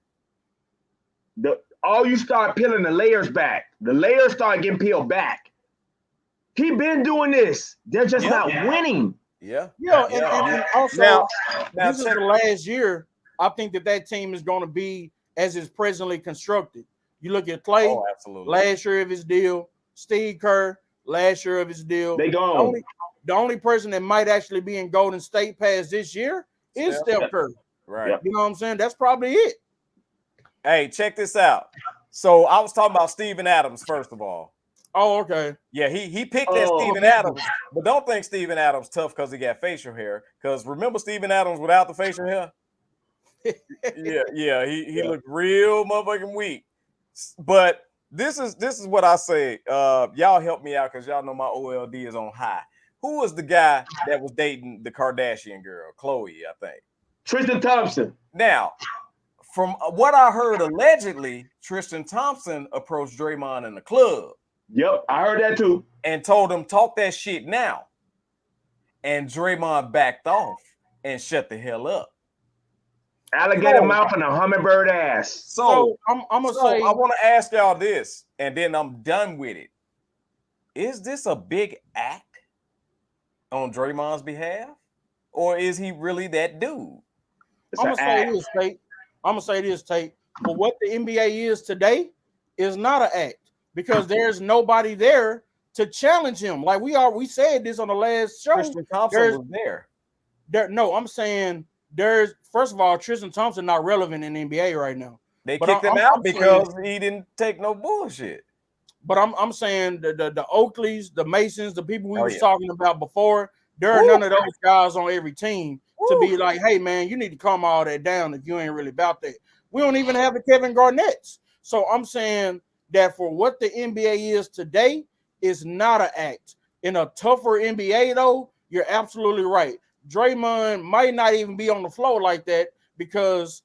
you start peeling the layers back. The layers start getting peeled back. He been doing this. They're just not winning. Yeah. And also, now this is the last year. I think that team is going to be as is presently constructed. You look at Clay, last year of his deal. Steve Kerr, last year of his deal. They gone. The only person that might actually be in Golden State past this year is Steph Curry. Right. You know what I'm saying? That's probably it. Hey, check this out. So I was talking about Steven Adams, first of all. Oh, okay. Yeah, he picked that Steven Adams, but don't think Steven Adams tough because he got facial hair. Because remember Steven Adams without the facial hair? He looked real motherfucking weak. But this is what I say. Y'all help me out because y'all know my OLD is on high. Who was the guy that was dating the Kardashian girl, Chloe, I think? Tristan Thompson. Now, from what I heard, allegedly, Tristan Thompson approached Draymond in the club. Yep, I heard that too. And told him, talk that shit now. And Draymond backed off and shut the hell up. Alligator mouth and a hummingbird ass. So I'm gonna say, I want to ask y'all this, and then I'm done with it. Is this a big act on Draymond's behalf, or is he really that dude? I'm gonna say this, Tate. But what the NBA is today is not an act because there's nobody there to challenge him. Like we said this on the last show. Tristan Thompson was there. No, I'm saying there's first of all, Tristan Thompson not relevant in the NBA right now. They kicked him out because he didn't take no bullshit. But I'm saying the Oakleys, the Masons, the people we was talking about before, there are none of those guys on every team to be like, hey man, you need to calm all that down if you ain't really about that. We don't even have the Kevin Garnett's. So I'm saying that for what the NBA is today is not an act. In a tougher NBA though, you're absolutely right. Draymond might not even be on the floor like that because,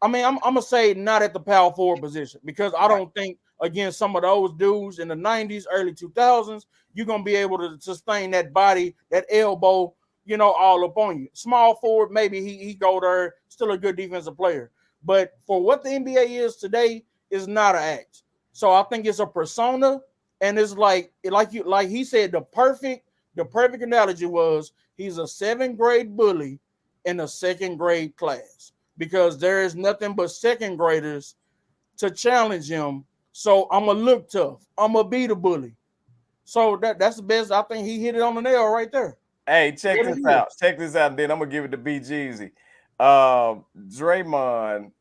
I mean, I'm gonna say not at the power forward position because I don't think against some of those dudes in the 90s, early 2000s, you're gonna be able to sustain that body, that elbow, you know, all up on you. Small forward, maybe he go there, still a good defensive player. But for what the NBA is today, is not an act. So I think it's a persona, and it's like he said, the perfect analogy was he's a 7th grade bully in a 2nd grade class because there is nothing but 2nd graders to challenge him. So I'm gonna look tough. I'm gonna be the bully. So that's the best. I think he hit it on the nail right there. Hey, check this out. Check this out. Then I'm gonna give it to BGezy. Draymond,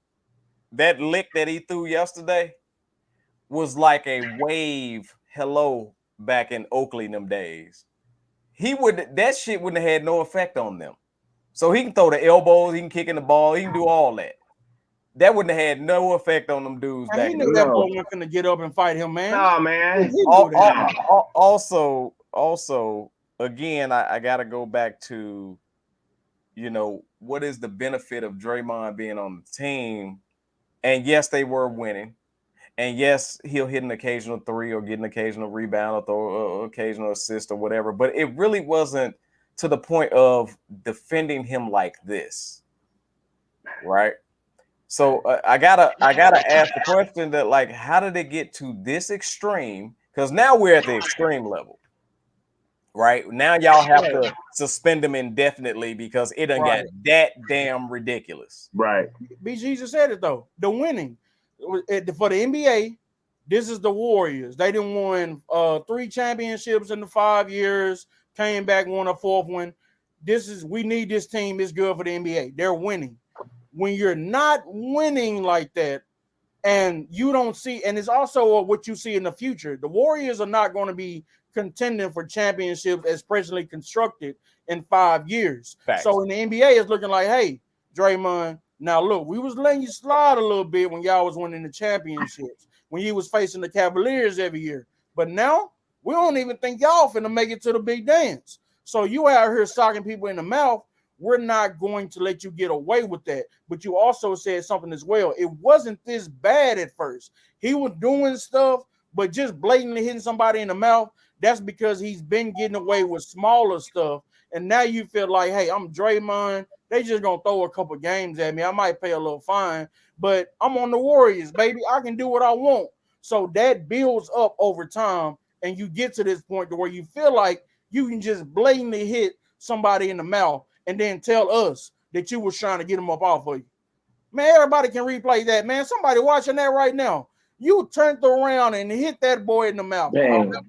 that lick that he threw yesterday was like a wave hello back in Oakley in them days. That shit wouldn't have had no effect on them. So he can throw the elbows, he can kick in the ball, he can do all that. That wouldn't have had no effect on them dudes. He knew that boy wasn't gonna get up and fight him, man. Nah, man. Also, again, I gotta go back to, you know, what is the benefit of Draymond being on the team? And yes, they were winning. And yes, he'll hit an occasional 3 or get an occasional rebound or throw an occasional assist or whatever. But it really wasn't to the point of defending him like this, right? So I gotta ask the question that, like, how did it get to this extreme? Because now we're at the extreme level, right? Now y'all have to suspend him indefinitely because it done got that damn ridiculous. Right. BGezy said it though. The winning for the NBA, this is the Warriors. They didn't win 3 championships in the 5 years. Came back, won a 4th one. We need this team. It's good for the NBA. They're winning. When you're not winning like that, and you don't see, and it's also what you see in the future. The Warriors are not going to be contending for championships as presently constructed in 5 years. Facts. So in the NBA, it's looking like, hey, Draymond, now look, we was letting you slide a little bit when y'all was winning the championships, when you was facing the Cavaliers every year. But now we don't even think y'all finna make it to the big dance. So you out here socking people in the mouth. We're not going to let you get away with that. But you also said something as well. It wasn't this bad at first. He was doing stuff, but just blatantly hitting somebody in the mouth, that's because he's been getting away with smaller stuff. And now you feel like, hey, I'm Draymond. They just going to throw a couple games at me. I might pay a little fine, but I'm on the Warriors, baby. I can do what I want. So that builds up over time, and you get to this point to where you feel like you can just blatantly hit somebody in the mouth and then tell us that you was trying to get them up off of you. Man, everybody can replay that, man. Somebody watching that right now. You turned around and hit that boy in the mouth. The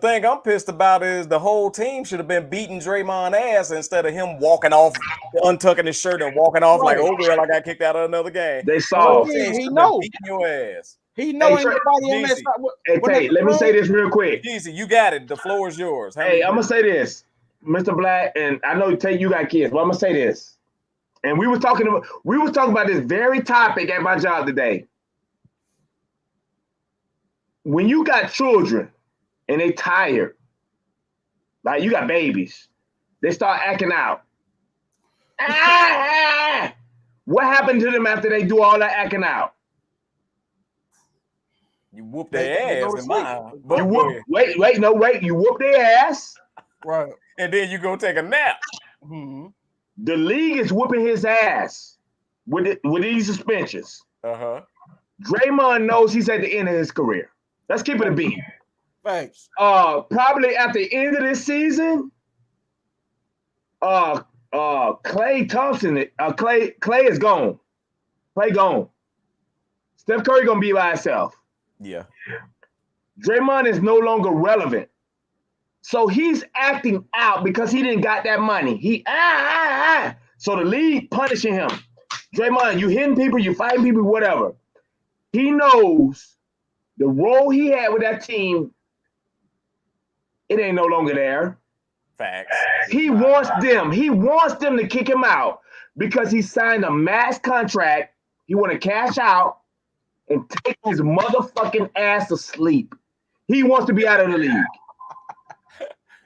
thing I'm pissed about is the whole team should have been beating Draymond ass instead of him walking off, untucking his shirt and walking off like, oh, well, I got kicked out of another game. They saw. He knows. Beating your ass. He knows everybody on that side. Hey, Tate, let me say this real quick. Easy, you got it. The floor is yours. Hey, I'm going to say this. Mr. Blaq, and I know Tate, you got kids, but I'm going to say this. And we was talking about this very topic at my job today. When you got children and they tired Like you got babies. They start acting out. Ah! What happened to them after they do all that acting out? You whoop They their go ass to in sleep. mine. You But whoop, wait. You whoop their ass. Right. and then you go take a nap. Mm-hmm. The league is whooping his ass with these suspensions. Uh-huh. Draymond knows he's at the end of his career. Let's keep it a beat. Thanks. Probably at the end of this season, Klay Thompson, Klay is gone. Klay gone. Steph Curry gonna be by himself. Yeah. Draymond is no longer relevant. So he's acting out because he didn't got that money. So the league punishing him. Draymond, you hitting people, you fighting people, whatever. He knows the role he had with that team, it ain't no longer there. Facts. He wants them to kick him out because he signed a max contract. He want to cash out and take his motherfucking ass to sleep. He wants to be out of the league.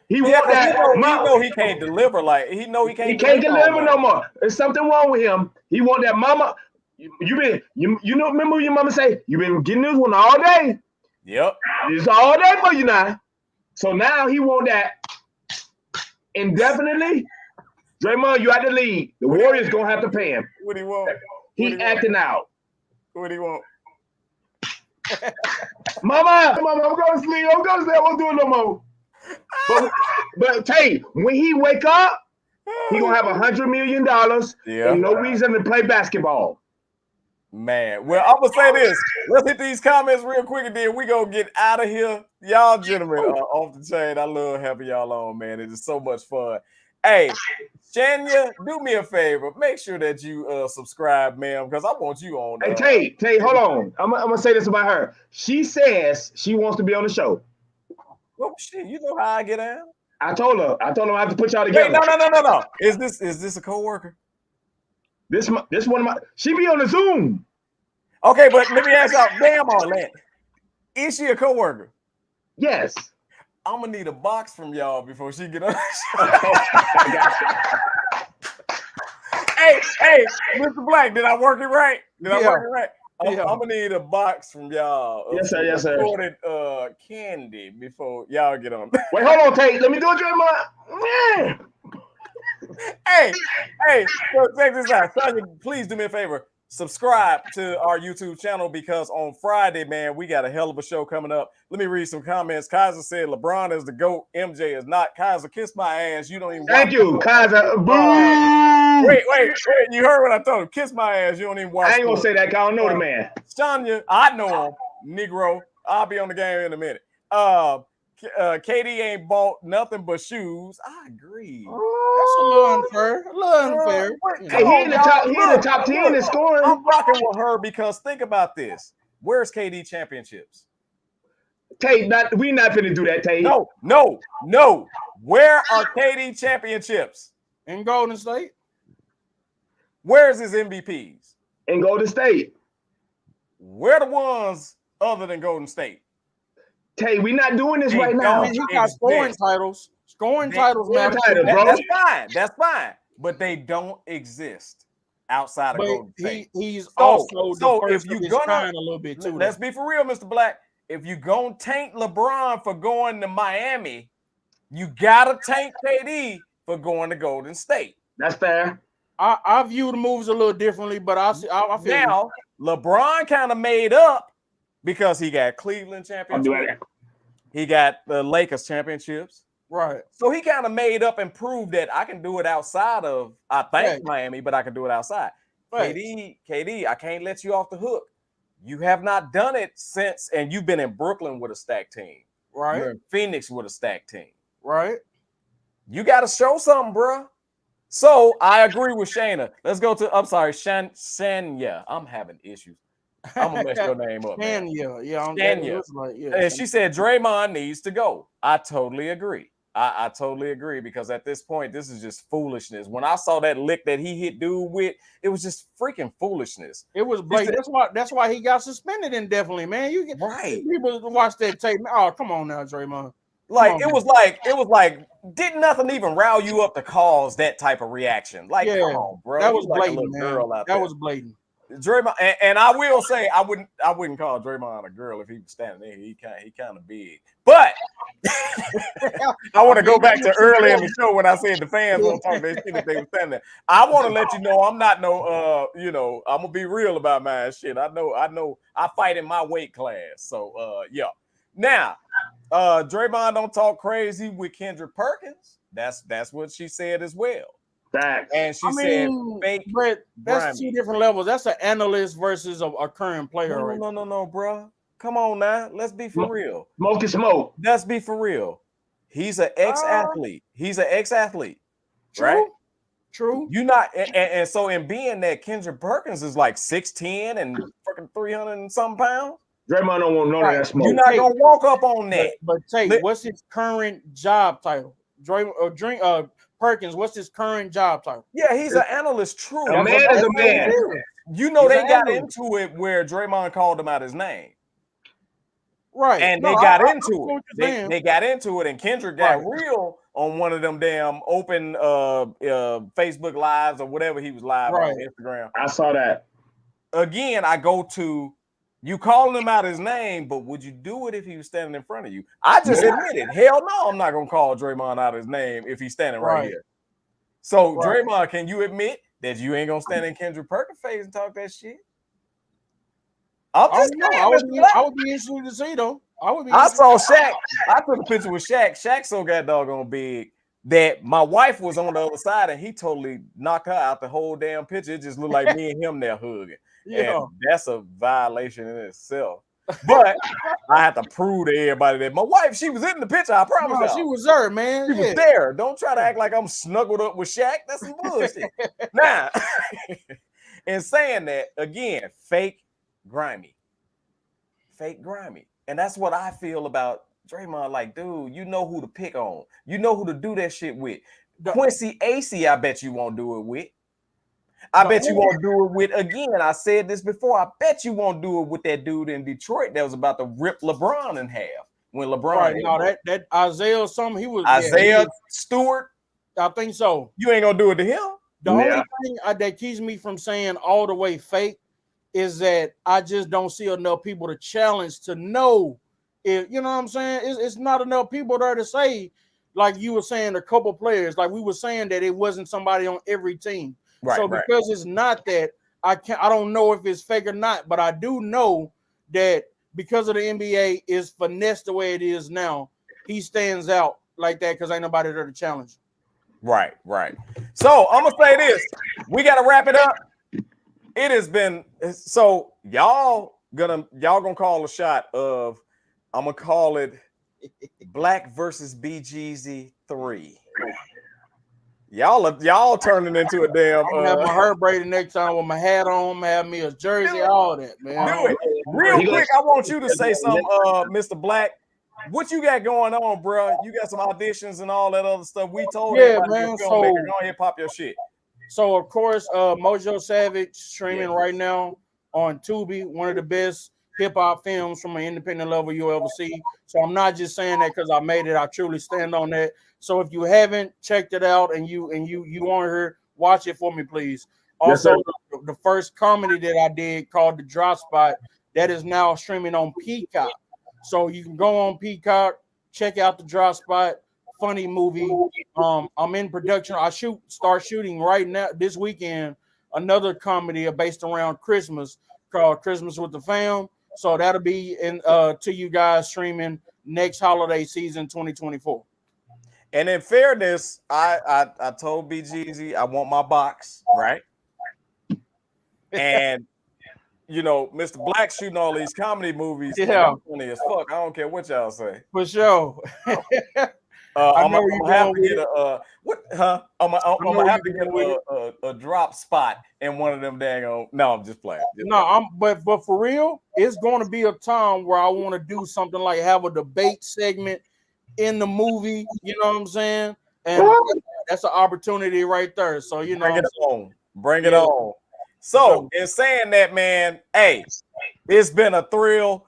He want that. He know he can't deliver. Like he know he can't. He can't deliver no more. There's something wrong with him. He want that mama. You know, remember your mama say, you been getting this one all day. Yep. It's all day for you now. So now he want that indefinitely. Draymond, you out the league. The Warriors gonna have to pay him. What he want? He acting out. What he want? Mama, I'm going to sleep. I won't do it no more. But tell you, when he wake up, he gonna have $100 million and no reason to play basketball. Man, well, I'm gonna say this. Let's hit these comments real quick, and then we gonna get out of here. Y'all gentlemen are off the chain. I love having y'all on, man. It is so much fun. Hey, Shania, do me a favor. Make sure that you subscribe, ma'am, because I want you on. Hey, Tay, hold on. I'm gonna say this about her. She says she wants to be on the show. Oh shit, you know how I get out. I told her I have to put y'all together. Wait, no. Is this a coworker? This one of my. She be on the Zoom. Okay, but let me ask y'all. Damn all that. Is she a coworker? Yes. I'm gonna need a box from y'all before she get on the show. hey, Mr. Blaq, did I work it right? I work it right? I'm gonna need a box from y'all. Yes, sir. Assorted candy before y'all get on. Wait, hold on, Tate. Let me do it, Draymond. Hey, so check this out. Sonya, please do me a favor. Subscribe to our YouTube channel because on Friday, man, we got a hell of a show coming up. Let me read some comments. Kaiser said LeBron is the GOAT. MJ is not. Kaiser, kiss my ass. You don't even Thank you, Kaiser. Wait. You heard what I told him. Kiss my ass. You don't even watch. I ain't gonna say that, cause I don't know the man. Sonya, I know him. Negro. I'll be on the game in a minute. KD ain't bought nothing but shoes. I agree. That's a little unfair. Hey, he in the top 10 in scoring. I'm rocking with her because think about this. Where's KD championships? Tate, we not finna do that, Tate. No. Where are KD championships? In Golden State. Where's his MVPs? In Golden State. Where the ones other than Golden State? Tate, we not doing this right now. He got scoring titles. Titles matter. That's fine. But they don't exist outside of Golden State. He's also the first of his kind a little bit too. Let's be for real, Mr. Blaq. If you gonna tank LeBron for going to Miami, you gotta tank KD for going to Golden State. That's fair. I view the moves a little differently, but I feel now LeBron kind of made up because he got Cleveland championships. He got the Lakers championships. Right. So he kind of made up and proved that I can do it outside of, I think, Miami, but I can do it outside. Right. KD, I can't let you off the hook. You have not done it since, and you've been in Brooklyn with a stacked team. Right. You're in Phoenix with a stacked team. Right. You got to show something, bro. So I agree with Shayna. Let's go to, I'm sorry, Shania. I'm having issues. I'm going to mess your name up. Shania. And she said Draymond needs to go. I totally agree. I totally agree because at this point, this is just foolishness. When I saw that lick that he hit dude with, it was just freaking foolishness. It was Blake. That's why he got suspended indefinitely, man. You get people to watch that tape. Oh, come on now, Draymond. It was like didn't nothing even rile you up to cause that type of reaction. Like, Yeah, come on, bro. that was You like a blatant, little man. girl out That there. was blatant. Draymond, and I will say I wouldn't call Draymond a girl if he was standing there. He kind of big, but I want to go back to early in the show when I said the fans won't talk that shit if they were standing there. I want to let you know I'm not no I'm gonna be real about my shit. I know I fight in my weight class. So yeah. Now, Draymond don't talk crazy with Kendra Perkins. That's what she said as well. Facts. And she said fake. But that's grimy. 2 different levels. That's an analyst versus a current player. No, bro. Come on now. Let's be for real. Smoke and smoke. Let's be for real. He's an ex-athlete. True. Right? True. You not and so in being that Kendra Perkins is like 6'10" and fucking 300 and something pounds. Draymond don't want none of that smoke. You're not gonna walk up on that. But what's his current job title? Perkins, what's his current job title? Yeah, he's an analyst. True. A man is a man. You know, He's they an got analyst. into it where Draymond called him out his name. Right. And they got into it. They got into it, and Kendrick got real on one of them damn open Facebook lives or whatever he was live on Instagram. I saw that. Again, I go to you calling him out his name, but would you do it if he was standing in front of you? I just admitted, hell no, I'm not gonna call Draymond out his name if he's standing right here. So Draymond, can you admit that you ain't gonna stand in Kendrick Perkins' face and talk that shit? I'm just saying, I would be interested to see though. I saw Shaq. I took a picture with Shaq. Shaq so got doggone big that my wife was on the other side and he totally knocked her out the whole damn picture. It just looked like me and him there hugging. Yeah. And that's a violation in itself. But I had to prove to everybody that my wife, she was in the picture. I promise you. She was there, man. She was there. Don't try to act like I'm snuggled up with Shaq. That's some bullshit. Now, in saying that, again, fake grimy. And that's what I feel about Draymond. Like, dude, you know who to pick on. You know who to do that shit with. Quincy AC, I bet you won't do it with. I bet you won't do it with, again, I said this before, I bet you won't do it with that dude in Detroit that was about to rip LeBron in half when LeBron. That Isaiah something, he was Isaiah Stewart. I think so. You ain't gonna do it to him. The only thing that keeps me from saying all the way fake is that I just don't see enough people to challenge to know if, you know what I'm saying? It's not enough people there to say, like you were saying, a couple players, like we were saying that it wasn't somebody on every team. Because it's not that, I don't know if it's fake or not, but I do know that because of the NBA is finessed the way it is now, he stands out like that because ain't nobody there to challenge. Right. So I'm gonna say this. We gotta wrap it up. It has been so y'all gonna call a shot of, I'm gonna call it Blaq versus BGezy 3. Y'all turning into a damn. I'm gonna have my hair braided next time with my hat on, have me a jersey, all that, man. Do it real quick. I want you to say something, Mr. Blaq. What you got going on, bro? You got some auditions and all that other stuff. We told man. So go ahead, pop your shit. So of course, Mojo Savage streaming right now on Tubi, one of the best hip hop films from an independent level you'll ever see. So I'm not just saying that because I made it. I truly stand on that. So if you haven't checked it out and you want her, watch it for me, please. Also, the first comedy that I did called The Drop Spot, that is now streaming on Peacock. So you can go on Peacock, check out The Drop Spot. Funny movie. I'm in production. I start shooting right now this weekend another comedy based around Christmas called Christmas with the Fam. So that'll be in to you guys streaming next holiday season 2024. And in fairness, I told BGezy I want my box, right? And you know, Mr. Blaq shooting all these comedy movies. Yeah, funny as fuck. I don't care what y'all say. For sure. I'm gonna have to get I'm gonna have to get a drop spot in one of them dang. No, I'm just playing. But for real, it's going to be a time where I want to do something like have a debate segment in the movie. You know what I'm saying? And that's an opportunity right there. So you know, bring it on. So in saying that, man, hey, it's been a thrill.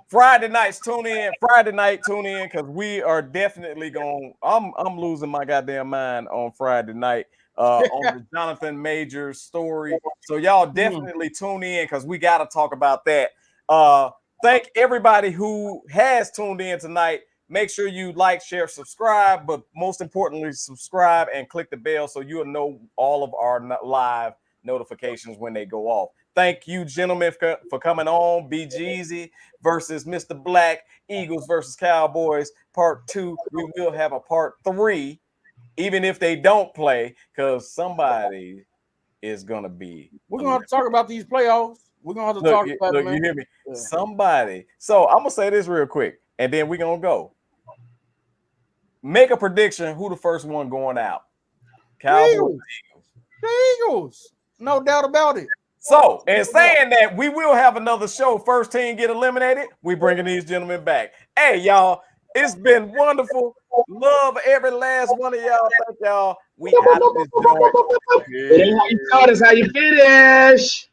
Friday nights, tune in. Friday night, tune in because we are definitely going. I'm losing my goddamn mind on Friday night on the Jonathan Majors story. So y'all definitely tune in because we got to talk about that. Thank everybody who has tuned in tonight. Make sure you like, share, subscribe, but most importantly, subscribe and click the bell so you'll know all of our live notifications when they go off. Thank you, gentlemen, for coming on. BGezy versus Mr. Blaq, Eagles versus Cowboys, part 2. We will have a part 3, even if they don't play, because somebody is going to be. We're going to have to talk about these playoffs. We're going to have to talk about it, man. You hear me? Yeah. Somebody. So I'm going to say this real quick, and then we're going to go. Make a prediction who the first one going out. Cowboys. The Eagles. No doubt about it. So, in saying that, we will have another show. First team get eliminated. We bringing these gentlemen back. Hey, y'all, it's been wonderful. Love every last one of y'all. Thank y'all. We out of this joint. It ain't how you start, it's how you finish.